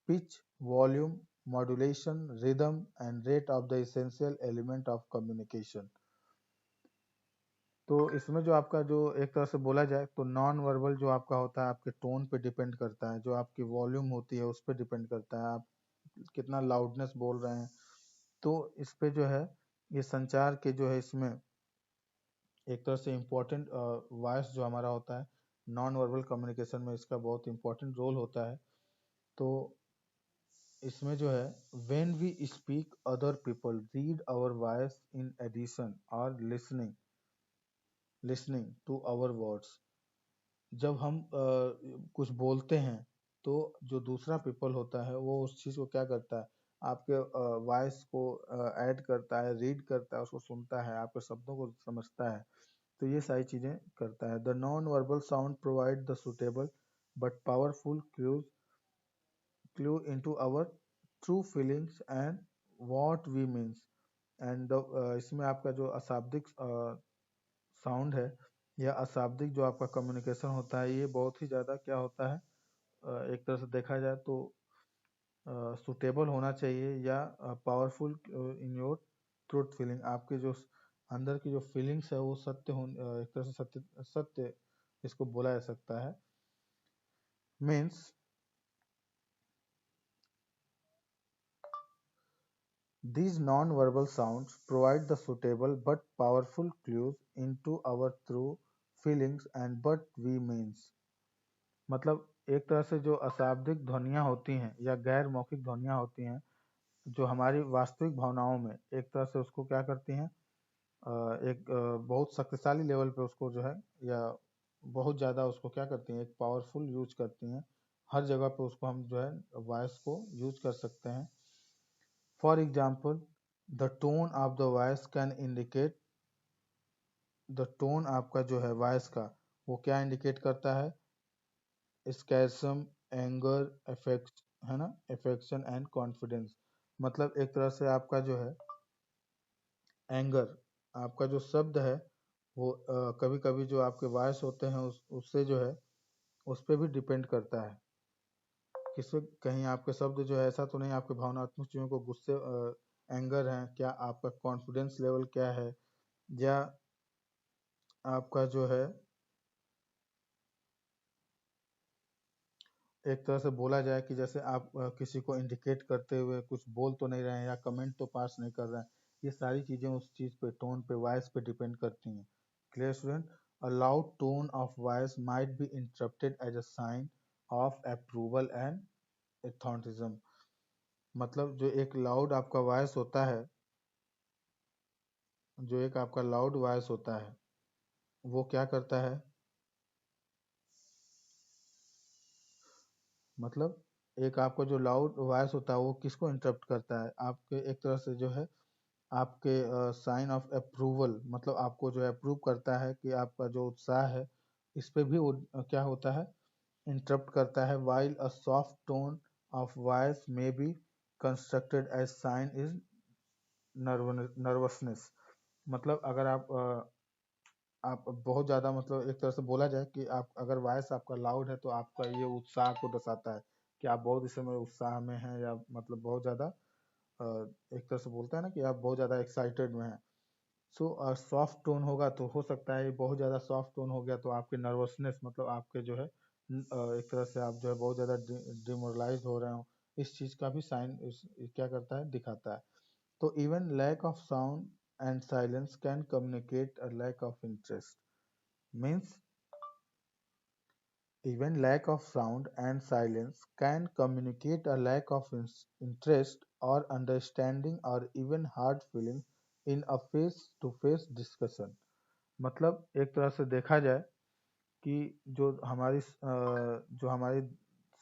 pitch, volume, modulation, rhythm, and rate of the essential element of communication। तो इसमें जो आपका जो एक तरह से बोला जाए तो नॉन वर्बल जो आपका होता है आपके टोन पे डिपेंड करता है, जो आपकी वॉल्यूम होती है उस पर डिपेंड करता है, आप कितना लाउडनेस बोल रहे हैं, तो इस पे जो है ये संचार के जो है इसमें एक तरह से इम्पोर्टेंट वॉइस जो हमारा होता है नॉन वर्बल कम्युनिकेशन में, इसका बहुत इम्पोर्टेंट रोल होता है। तो इसमें जो है when we speak other people read our voice in addition or listening to our words। जब हम कुछ बोलते हैं तो जो दूसरा पीपल होता है वो उस चीज़ को क्या करता है, आपके वॉइस को ऐड करता है, रीड करता है, उसको सुनता है, आपके शब्दों को समझता है, तो ये सारी चीज़ें करता है। The non verbal sound provide the suitable but powerful clue into our true feelings and what we means। And इसमें आपका जो अशाब्दिक साउंड है या अशाब्दिक जो आपका कम्युनिकेशन होता है, ये बहुत ही ज़्यादा क्या होता है, एक तरह से देखा जाए तो सुटेबल होना चाहिए या powerful in your truth feeling. आपके जो अंदर की जो फीलिंग्स है वो सत्य हो, एक तरह से सत्य सत्य इसको बोला जा सकता है। Means these non-verbal sounds provide the suitable but powerful clues into our true feelings and what we means। मतलब एक तरह से जो अशाब्दिक ध्वनियाँ होती हैं या गैर मौखिक ध्वनियाँ होती हैं जो हमारी वास्तविक भावनाओं में एक तरह से उसको क्या करती हैं, एक बहुत शक्तिशाली लेवल पे उसको जो है या बहुत ज़्यादा उसको क्या करती हैं, एक पावरफुल यूज करती हैं। हर जगह पे उसको हम जो है वॉइस को यूज कर सकते हैं। For example the tone of the voice can indicate, the tone आपका जो है वॉइस का वो क्या इंडिकेट करता है, स्कैरसम, एंगर, अफेक्ट है ना, अफेक्शन एंड कॉन्फिडेंस। मतलब एक तरह से आपका जो है एंगर, आपका जो शब्द है वो कभी कभी जो आपके वॉइस होते हैं उससे जो है उस पर भी डिपेंड करता है। किसी कहीं आपके शब्द जो है ऐसा तो नहीं आपके भावनात्मक चीज़ों को गुस्से एंगर है, क्या आपका कॉन्फिडेंस लेवल क्या है, या आपका जो है एक तरह से बोला जाए कि जैसे आप किसी को इंडिकेट करते हुए कुछ बोल तो नहीं रहे हैं या कमेंट तो पास नहीं कर रहे हैं, ये सारी चीज़ें उस चीज़ पे टोन पे वॉइस पे डिपेंड करती हैं। Clear student? A loud tone of voice might be interrupted as a sign of approval and enthusiasm. मतलब जो एक लाउड आपका वॉइस होता है, जो एक आपका लाउड वॉइस होता है वो क्या करता है, मतलब एक आपका जो लाउड वॉइस होता है वो किसको इंटरप्ट करता है, आपके एक तरह से जो है आपके साइन ऑफ अप्रूवल, मतलब आपको जो है अप्रूव करता है कि आपका जो उत्साह है इस पे भी वो क्या होता है, इंटरप्ट करता है। While a soft tone of voice may be constructed as sign is nervousness. मतलब अगर आप बहुत ज़्यादा, मतलब एक तरह से बोला जाए कि आप अगर वॉइस आपका लाउड है तो आपका ये उत्साह को दर्शाता है कि आप बहुत इस समय उत्साह में हैं या मतलब बहुत ज़्यादा एक तरह से बोलता है ना कि आप बहुत ज़्यादा एक्साइटेड में हैं। सो सॉफ्ट टोन होगा तो हो सकता है बहुत ज़्यादा सॉफ्ट टोन हो गया तो आपके नर्वसनेस, मतलब आपके जो है एक तरह से आप जो है बहुत ज़्यादा डिमोरलाइज हो रहे हो, इस चीज़ का भी साइन क्या करता है, दिखाता है। तो even lack of sound and silence can communicate a lack of interest. Means even lack of sound and silence can communicate a lack of interest or understanding or even hard feeling in a face-to-face discussion। मतलब एक तरह से देखा जाए कि जो हमारी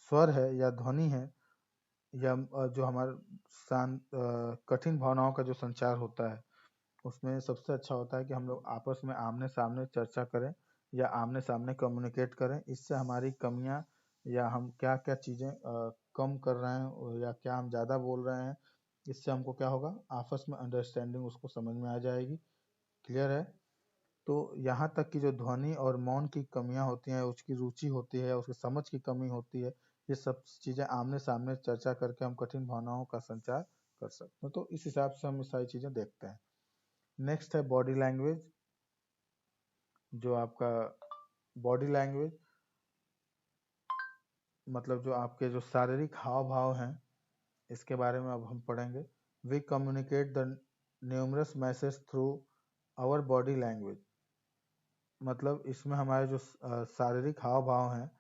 स्वर है या ध्वनि है या जो हमारे कठिन भावनाओं का जो संचार होता है उसमें सबसे अच्छा होता है कि हम लोग आपस में आमने सामने चर्चा करें या आमने सामने कम्युनिकेट करें। इससे हमारी कमियां या हम क्या क्या चीज़ें कम कर रहे हैं या क्या हम ज़्यादा बोल रहे हैं, इससे हमको क्या होगा, आपस में अंडरस्टैंडिंग उसको समझ में आ जाएगी। क्लियर है? तो यहाँ तक कि जो ध्वनि और मौन की कमियां होती हैं, उसकी रुचि होती है, उसकी समझ की कमी होती है, ये सब चीज़ें आमने सामने चर्चा करके हम कठिन भावनाओं का संचार कर सकते हैं। तो इस हिसाब से हम ये सारी चीज़ें देखते हैं। नेक्स्ट है बॉडी लैंग्वेज। जो आपका बॉडी लैंग्वेज मतलब जो आपके जो शारीरिक हाव भाव हैं इसके बारे में अब हम पढ़ेंगे। We communicate the numerous message through our body language. मतलब इसमें हमारे जो शारीरिक हाव भाव हैं,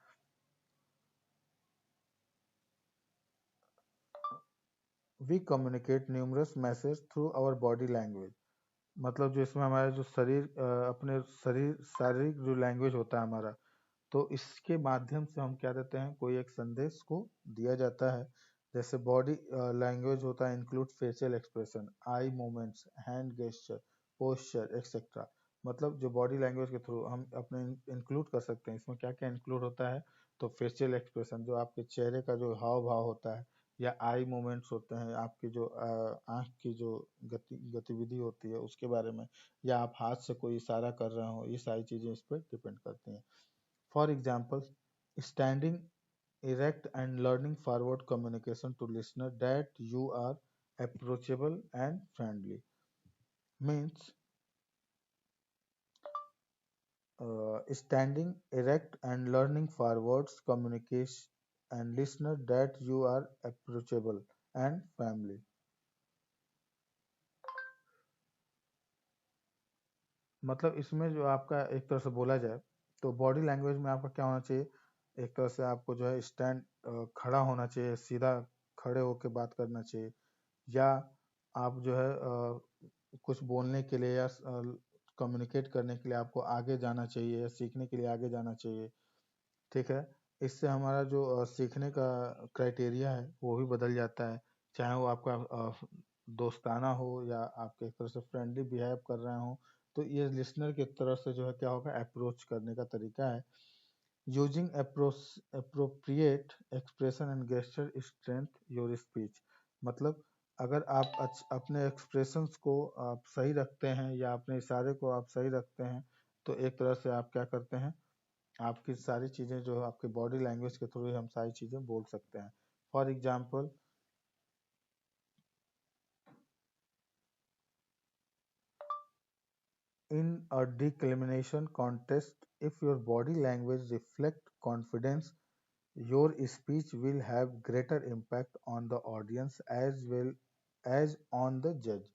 we communicate numerous message through our body language. मतलब जो इसमें हमारे जो शरीर अपने शरीर शारीरिक जो लैंग्वेज होता है हमारा, तो इसके माध्यम से हम क्या देते हैं, कोई एक संदेश को दिया जाता है। जैसे बॉडी लैंग्वेज होता है include facial expression, eye movements, hand gesture, posture etcetera. मतलब जो बॉडी लैंग्वेज के थ्रू हम अपने इंक्लूड कर सकते हैं, इसमें क्या क्या इंक्लूड होता है, तो फेशियल एक्सप्रेशन जो आपके चेहरे का जो हाव भाव होता है, या आई मूवमेंट्स होते हैं आपकी जो आँख की जो गतिविधि होती है उसके बारे में, या आप हाथ से कोई इशारा कर रहे हो, ये सारी चीज़ें इस पर डिपेंड करती हैं। For example standing erect and learning forward communication to listener that you are approachable and friendly. Means standing erect and learning forwards communication and listener that you are approachable and friendly. मतलब इसमें जो आपका एक तरह से बोला जाए तो बॉडी लैंग्वेज में आपका क्या होना चाहिए, एक तरह से आपको जो है स्टैंड खड़ा होना चाहिए, सीधा खड़े होकर बात करना चाहिए, या आप जो है कुछ बोलने के लिए या कम्युनिकेट करने के लिए आपको आगे जाना चाहिए या सीखने के लिए आगे जाना चाहिए। ठीक है, इससे हमारा जो सीखने का क्राइटेरिया है वो भी बदल जाता है, चाहे वो आपका दोस्ताना हो या आपके एक तरह से फ्रेंडली बिहेव कर रहे हो, तो ये लिसनर की तरफ से जो है क्या होगा, अप्रोच करने का तरीका है। Using appropriate expression and gesture strength your speech, मतलब अगर आप अपने एक्सप्रेशंस को आप सही रखते हैं या अपने इशारे को आप सही रखते हैं, तो एक तरह से आप क्या करते हैं, आपकी सारी चीज़ें जो आपके बॉडी लैंग्वेज के थ्रू हम सारी चीज़ें बोल सकते हैं। For example, in a declamation contest, if your body language reflect confidence, your speech will have greater impact on the audience as well as on the judge।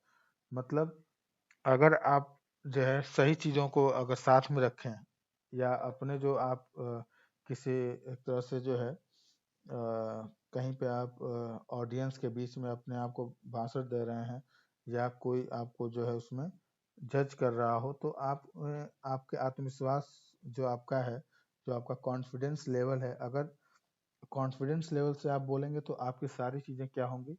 मतलब अगर आप जो है सही चीज़ों को अगर साथ में रखें या अपने जो आप किसी एक तरह से जो है कहीं पे आप ऑडियंस के बीच में अपने आप को भाषण दे रहे हैं या कोई आपको जो है उसमें जज कर रहा हो, तो आप आपके आत्मविश्वास जो आपका है, जो आपका कॉन्फिडेंस लेवल है, अगर कॉन्फिडेंस लेवल से आप बोलेंगे तो आपकी सारी चीज़ें क्या होंगी,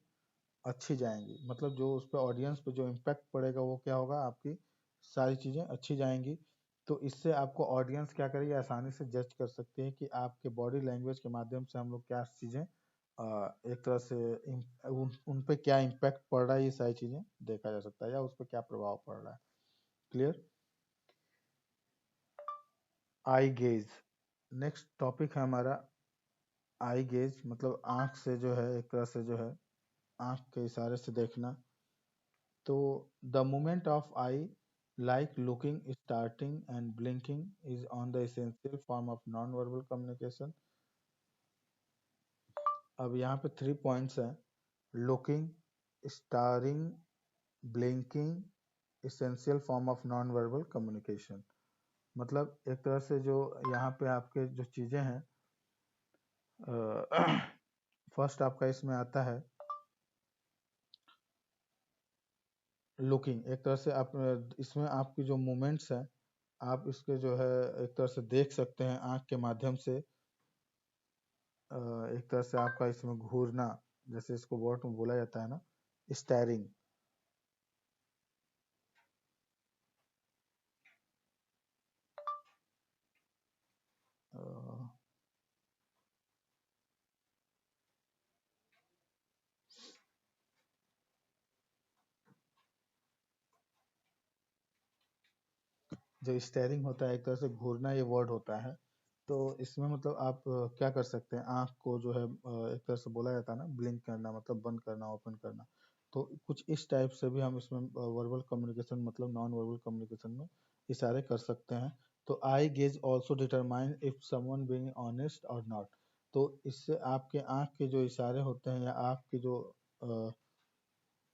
अच्छी जाएंगी। मतलब जो उस पर ऑडियंस पे जो इम्पैक्ट पड़ेगा वो क्या होगा, आपकी सारी चीज़ें अच्छी जाएंगी। तो इससे आपको ऑडियंस क्या करेगी, आसानी से जज कर सकती है कि आपके बॉडी लैंग्वेज के माध्यम से हम लोग क्या चीज़ें एक तरह से उन पे क्या इम्पैक्ट पड़ रहा है, ये सारी चीज़ें देखा जा सकता है या उस पर क्या प्रभाव पड़ रहा है। क्लियर। आई गेज, नेक्स्ट टॉपिक है हमारा आई गेज, मतलब आंख से जो है एक तरह से जो है आंख के इशारे से देखना। तो the movement of I like looking, starting and blinking is on the essential form of non verbal communication. अब यहाँ पे 3 पॉइंट्स हैं, looking, starring, blinking, essential form of non verbal communication. मतलब एक तरह से जो यहाँ पे आपके जो चीज़ें हैं, फर्स्ट आपका इसमें आता है लुकिंग। एक तरह से आप इसमें आपकी जो मूवमेंट्स हैं आप इसके जो है एक तरह से देख सकते हैं आंख के माध्यम से। एक तरह से आपका इसमें घूरना, जैसे इसको वर्ड में बोला जाता है ना, स्टैरिंग। जो स्टेयरिंग होता है एक तरह से घूरना, ये वर्ड होता है। तो इसमें मतलब आप क्या कर सकते हैं, आंख को जो है एक तरह से बोला जाता है ना, ब्लिंक करना, मतलब बंद करना, ओपन करना। तो कुछ इस टाइप से भी हम इसमें वर्बल कम्युनिकेशन मतलब नॉन वर्बल कम्युनिकेशन में इशारे कर सकते हैं। तो eye gaze also determine if someone being honest और नॉट। तो इससे आपके आंख के जो इशारे होते हैं या आंख के जो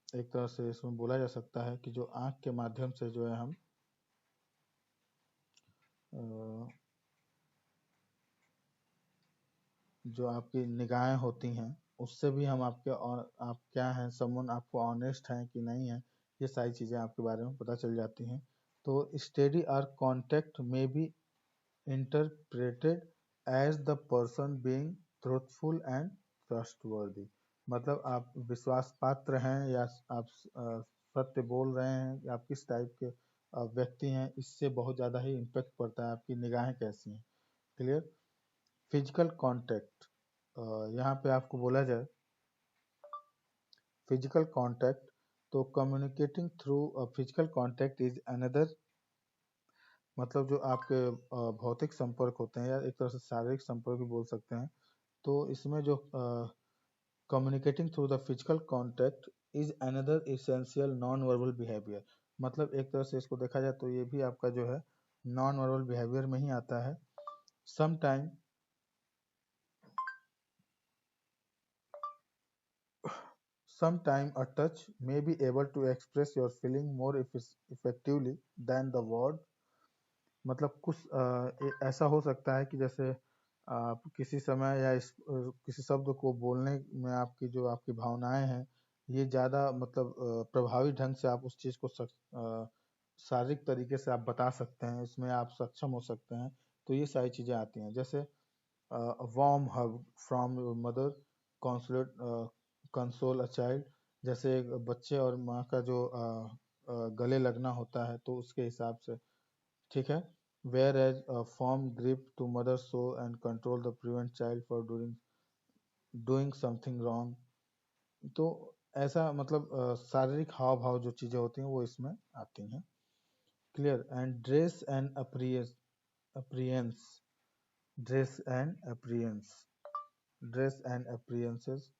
एक तरह से इसमें बोला जा सकता है कि जो आंख के माध्यम से जो है हम जो आपकी निगाहें होती हैं उससे भी हम आपके और आप क्या हैं, समवन आपको ऑनेस्ट हैं कि नहीं है, ये सारी चीज़ें आपके बारे में पता चल जाती हैं। तो steady are contact may be interpreted as the person being truthful and trustworthy. मतलब आप विश्वास पात्र हैं या आप सत्य बोल रहे हैं या आप किस टाइप के व्यक्ति हैं, इससे बहुत ज़्यादा ही इम्पेक्ट पड़ता है आपकी निगाहें कैसी हैं। क्लियर। फिजिकल कांटेक्ट, यहाँ पे आपको बोला जाए फिजिकल कांटेक्ट, तो communicating through physical contact is another, मतलब जो आपके भौतिक संपर्क होते हैं या एक तरह से शारीरिक संपर्क भी बोल सकते हैं, तो इसमें जो communicating through the physical contact is another essential non verbal behaviour, मतलब एक तरह से इसको देखा जाए तो ये भी आपका जो है नॉन वर्बल बिहेवियर में ही आता है। Sometime a touch may be able to express your feeling more effectively than the word, मतलब कुछ ऐसा हो सकता है कि जैसे आप किसी समय या किसी शब्द को बोलने में आपकी जो आपकी भावनाएं हैं ये ज़्यादा मतलब प्रभावी ढंग से आप उस चीज़ को शारीरिक तरीके से आप बता सकते हैं, इसमें आप सक्षम हो सकते हैं। तो ये सारी चीज़ें आती हैं, जैसे warm hug from your mother console a child, जैसे एक बच्चे और माँ का जो गले लगना होता है तो उसके हिसाब से, ठीक है। Whereas form grip to mother so and control the prevent child for doing something wrong. तो ऐसा मतलब शारीरिक हाव भाव जो चीजें होती हैं वो इसमें आती हैं। Clear. And appearance dress and appearances.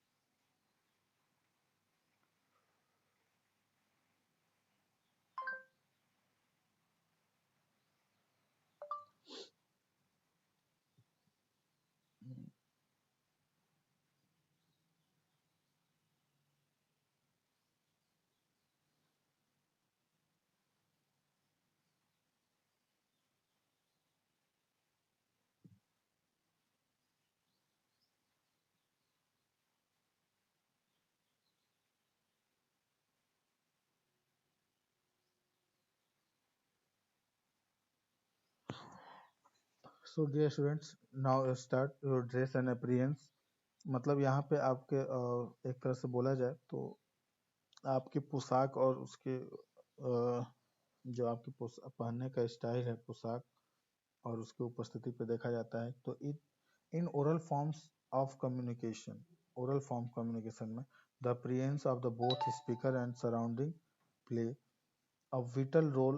So dear students, now start your dress and appearance. मतलब यहाँ पे आपके एक तरह से बोला जाए तो आपकी पोशाक और उसके जो आपकी पहनने का स्टाइल है पोशाक और उसकी उपस्थिति पे देखा जाता है। तो इन ओरल फॉर्म कम्युनिकेशन में the appearance of the both speaker and surrounding play a vital role,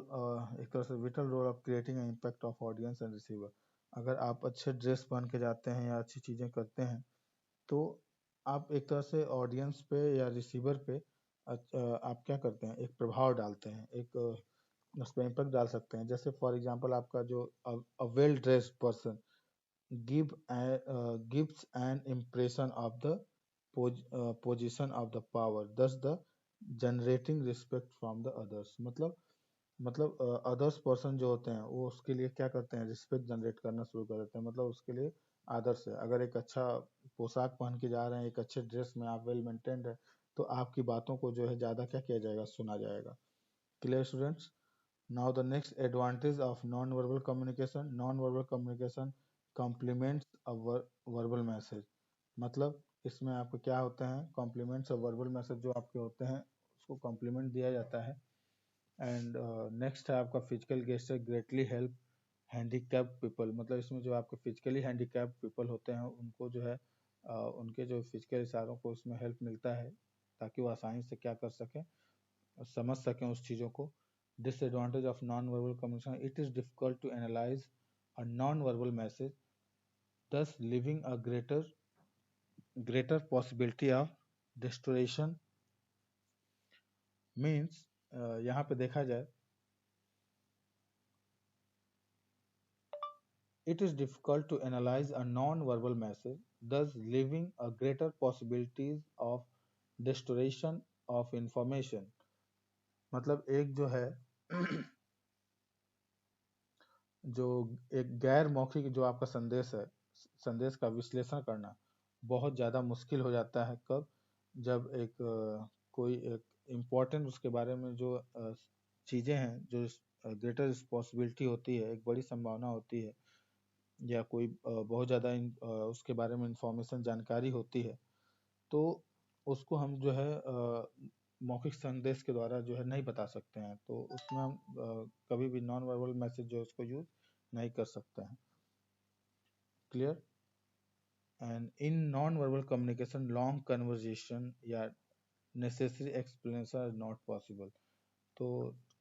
एक तरह से vital role of creating an impact of audience and receiver. अगर आप अच्छे ड्रेस पहन के जाते हैं या अच्छी चीज़ें करते हैं तो आप एक तरह से ऑडियंस पे या रिसीवर पे आप क्या करते हैं, एक प्रभाव डालते हैं, एक उस पर इम्पैक्ट डाल सकते हैं। जैसे फॉर एग्जांपल आपका जो well dressed person gives an impression of the position of the power, thus the generating respect from the others। मतलब अदर्स पर्सन जो होते हैं वो उसके लिए क्या करते हैं, रिस्पेक्ट जनरेट करना शुरू कर देते हैं, मतलब उसके लिए आदर से। अगर एक अच्छा पोशाक पहन के जा रहे हैं, एक अच्छे ड्रेस में आप वेल मेंटेन्ड है तो आपकी बातों को जो है ज़्यादा क्या किया जाएगा, सुना जाएगा। Clear students. Now the next advantage of non-verbal communication, non-verbal communication complements a verbal message। मतलब इसमें आपको क्या होते हैं, कॉम्प्लीमेंट्स और वर्बल मैसेज जो आपके होते हैं उसको कॉम्प्लीमेंट दिया जाता है। एंड नेक्स्ट है आपका physical gesture greatly help handicap people, मतलब इसमें जो आपके फिजिकली हैंडीकैप पीपल होते हैं उनको जो है उनके जो फिजिकल इशारों को उसमें हेल्प मिलता है ताकि वो आसानी से क्या कर सकें, समझ सकें उस चीज़ों को। Disadvantage of non-verbal communication: it is difficult to analyze a non-verbal message, thus leaving a greater possibility of distortion। Means यहाँ पे देखा जाए, it is difficult to analyze a non-verbal message, thus leaving a greater possibilities of distortion of information। मतलब एक जो है जो एक गैर मौखिक जो आपका संदेश है, संदेश का विश्लेषण करना बहुत ज़्यादा मुश्किल हो जाता है। कब? जब एक कोई एक इम्पोर्टेंट उसके बारे में जो चीज़ें हैं, जो ग्रेटर रिस्पॉन्सिबिलिटी होती है, एक बड़ी संभावना होती है, या कोई बहुत ज़्यादा उसके बारे में इंफॉर्मेशन जानकारी होती है, तो उसको हम जो है मौखिक संदेश के द्वारा जो है नहीं बता सकते हैं। तो उसमें हम कभी भी नॉन वर्बल मैसेज जो है उसको यूज नहीं कर सकते हैं। Clear. And in non verbal communication long conversation या necessary explanation are not possible. तो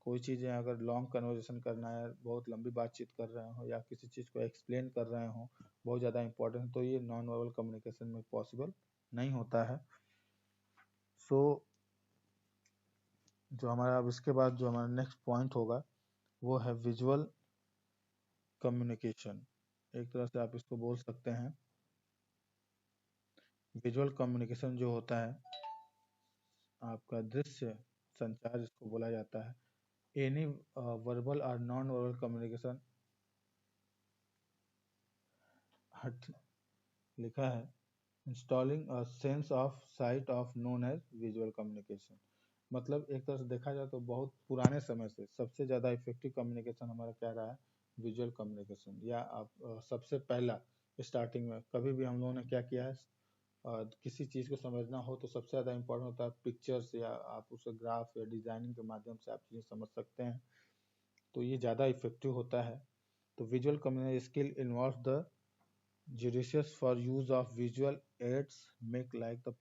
कोई चीज़ें अगर लॉन्ग कन्वर्सेशन करना है, बहुत लंबी बातचीत कर रहे हो या किसी चीज़ को एक्सप्लेन कर रहे हो बहुत ज़्यादा इंपॉर्टेंट, तो ये नॉन वर्बल कम्युनिकेशन में पॉसिबल नहीं होता है। सो जो हमारा अब इसके बाद जो हमारा नेक्स्ट पॉइंट होगा वो है विजुअल कम्युनिकेशन। एक तरह से आप इसको बोल सकते हैं विजुअल कम्युनिकेशन जो होता है आपका दृश्य संचार इसको बोला जाता है। Any verbal or non verbal communication हट लिखा है installing a sense of sight of known as visual communication. मतलब एक तरह से देखा जाए तो बहुत पुराने समय से सबसे ज़्यादा इफेक्टिव कम्युनिकेशन हमारा क्या रहा है, विजुअल कम्युनिकेशन। या आप सबसे पहला स्टार्टिंग में कभी भी हम लोगों ने क्या किया है, किसी चीज़ को समझना हो तो सबसे ज़्यादा इंपॉर्टेंट होता है पिक्चर्स, या आप उसे ग्राफ या डिजाइनिंग के माध्यम से आप चीज़ें समझ सकते हैं, तो ये ज़्यादा इफेक्टिव होता है। तो visual communication skill involve the judicious for use of visual aids make like the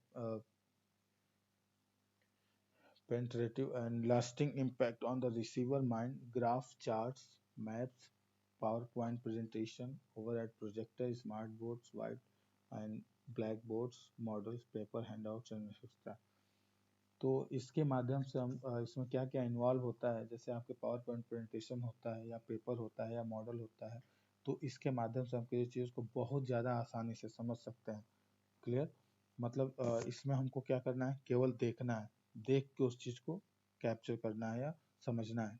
penetrative and lasting impact on the receiver mind. Graph, charts, maps, PowerPoint presentation, overhead projector, smart boards, white and blackboards, models, paper handouts and etc. तो इसके माध्यम से हम इसमें क्या क्या इन्वॉल्व होता है, जैसे आपके पावर पॉइंट प्रेजेंटेशन होता है या पेपर होता है या मॉडल होता है, तो इसके माध्यम से हम किसी चीज़ को बहुत ज़्यादा आसानी से समझ सकते हैं। क्लियर? मतलब इसमें हमको क्या करना है, केवल देखना है, देख के उस चीज़ को कैप्चर करना है या समझना है।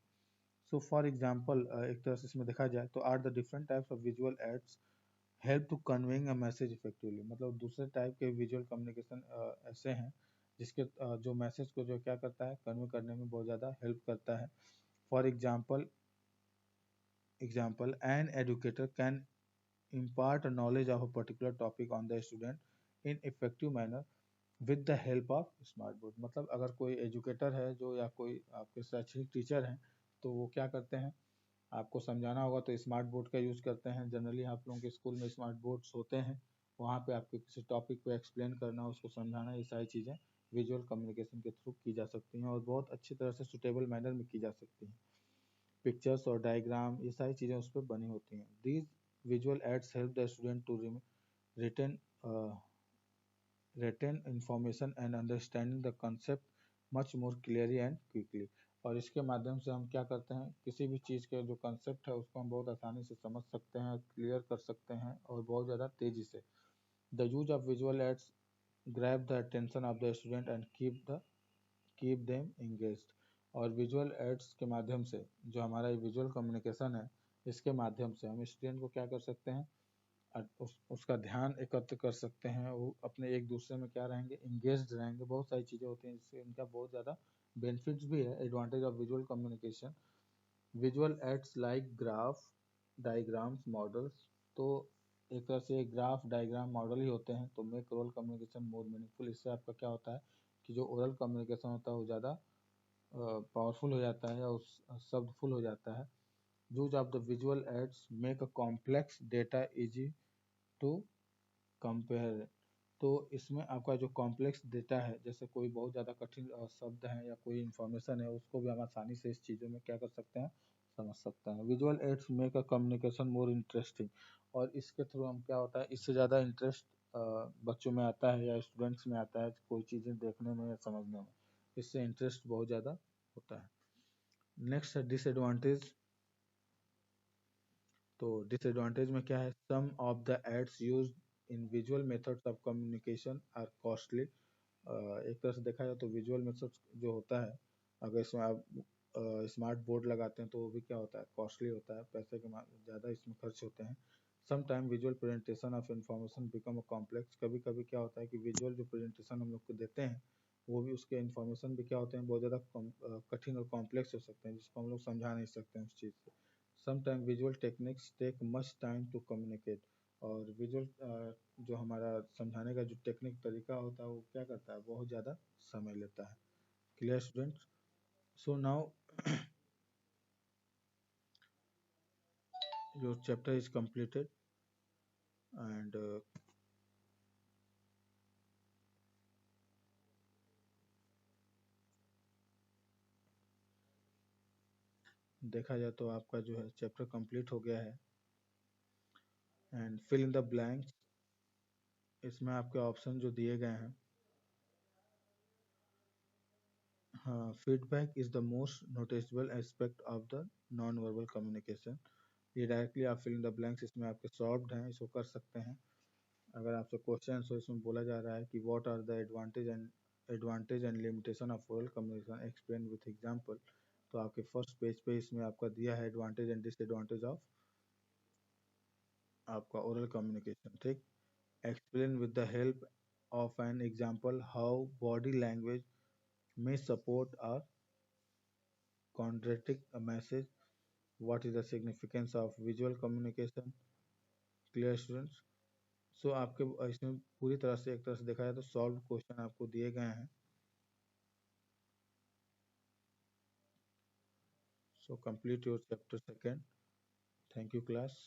सो फॉर एग्जाम्पल एक तरह से इसमें देखा जाए तो are the different types of visual aids help to conveying a message effectively. मतलब दूसरे टाइप के विजुअल कम्युनिकेशन ऐसे हैं जिसके जो मैसेज को जो क्या करता है, कन्वे करने में बहुत ज़्यादा हेल्प करता है। For example an educator can impart a knowledge of a particular topic on the student in effective manner with the help of smart board। मतलब अगर कोई एजुकेटर है जो या कोई आपके शैक्षणिक टीचर हैं तो वो क्या करते हैं, आपको समझाना होगा तो स्मार्ट बोर्ड का यूज़ करते हैं। जनरली आप लोगों के स्कूल में स्मार्ट बोर्ड्स होते हैं, वहाँ पे आपको किसी टॉपिक को एक्सप्लेन करना, उसको समझाना, ये सारी चीज़ें विजुअल कम्युनिकेशन के थ्रू की जा सकती हैं और बहुत अच्छी तरह से सुटेबल मैनर में की जा सकती हैं। पिक्चर्स और डायग्राम ये सारी चीज़ें उस पर बनी होती हैं। These visual aids help the student to retain retain information and understanding the concept much more clearly and quickly। और इसके माध्यम से हम क्या करते हैं, किसी भी चीज़ के जो कंसेप्ट है उसको हम बहुत आसानी से समझ सकते हैं, क्लियर कर सकते हैं और बहुत ज़्यादा तेज़ी से। The use of visual ads grab the attention of the student and keep them engaged। और विजुअल एड्स के माध्यम से जो हमारा विजुअल कम्युनिकेशन है, इसके माध्यम से हम स्टूडेंट को क्या कर सकते हैं, उसका ध्यान एकत्र कर सकते हैं, वो अपने एक दूसरे में क्या रहेंगे, इंगेज्ड रहेंगे। बहुत सारी चीज़ें होती हैं जिससे इनका बहुत ज़्यादा बेनिफिट्स भी है। Advantage of visual communication, visual aids like graph, diagrams, models. तो एक तरह से ग्राफ, डायग्राम, मॉडल ही होते हैं, तो make oral communication more meaningful. इससे आपका क्या होता है कि जो ओरल कम्युनिकेशन होता है वो ज़्यादा पावरफुल हो जाता है या उस शब्दफुल हो जाता है। Use of the visual aids make a complex data easy to compare. तो इसमें आपका जो कॉम्प्लेक्स डेटा है, जैसे कोई बहुत ज़्यादा कठिन शब्द है या कोई इंफॉर्मेशन है, उसको भी हम आसानी से इस चीज़ों में क्या कर सकते हैं, समझ सकते हैं। Visual aids make a communication more interesting. और इसके थ्रू हम क्या होता है, इससे ज़्यादा इंटरेस्ट बच्चों में आता है या स्टूडेंट्स में आता है कोई चीज़ें देखने में या समझने में, इससे इंटरेस्ट बहुत ज़्यादा होता है। नेक्स्ट है डिसएडवांटेज। तो डिसएडवांटेज में क्या है, some of the aids use in visual methods of communication are costly. एक तरह से देखा जाए तो विजुअल मेथड्स जो होता है, अगर इसमें आप स्मार्ट बोर्ड लगाते हैं तो वो भी क्या होता है, कॉस्टली होता है, पैसे के ज़्यादा इसमें खर्च होते हैं। Some time visual presentation of information become a complex. कभी कभी क्या होता है कि विजुअल जो प्रेजेंटेशन हम लोग को देते हैं वो भी, उसके इन्फॉर्मेशन भी क्या होते हैं, बहुत ज़्यादा कठिन और कॉम्प्लेक्स हो सकते हैं, जिसको हम लोग समझा नहीं सकते हैं उस चीज़ से। Sometime visual techniques take much time to communicate. और विजुअल जो हमारा समझाने का जो टेक्निक तरीका होता है वो क्या करता है, बहुत ज़्यादा समय लेता है। Clear students? So now your chapter is completed and देखा जाए तो आपका जो है चैप्टर कंप्लीट हो गया है। And fill in the blanks, इसमें आपके ऑप्शन जो दिए गए हैं, हाँ, feedback is the most noticeable aspect of the non verbal communication. ये डायरेक्टली आप फिल इन द ब्लैंक्स इसमें आपके सॉल्व्ड हैं, इसको कर सकते हैं। अगर आपसे क्वेश्चन हो इसमें बोला जा रहा है कि what are the advantage and limitation of oral communication explain with example, तो आपके फर्स्ट पेज पे इसमें आपका दिया है एडवांटेज एंड डिसएडवांटेज ऑफ आपका ओरल कम्युनिकेशन, ठीक। Explain with the help of an example how body language may support or contradict a message. What is the significance of visual communication? Clear students? So आपके इसमें पूरी तरह से एक तरह से देखा जाए तो सॉल्व क्वेश्चन आपको दिए गए हैं। So complete your chapter second. Thank you class.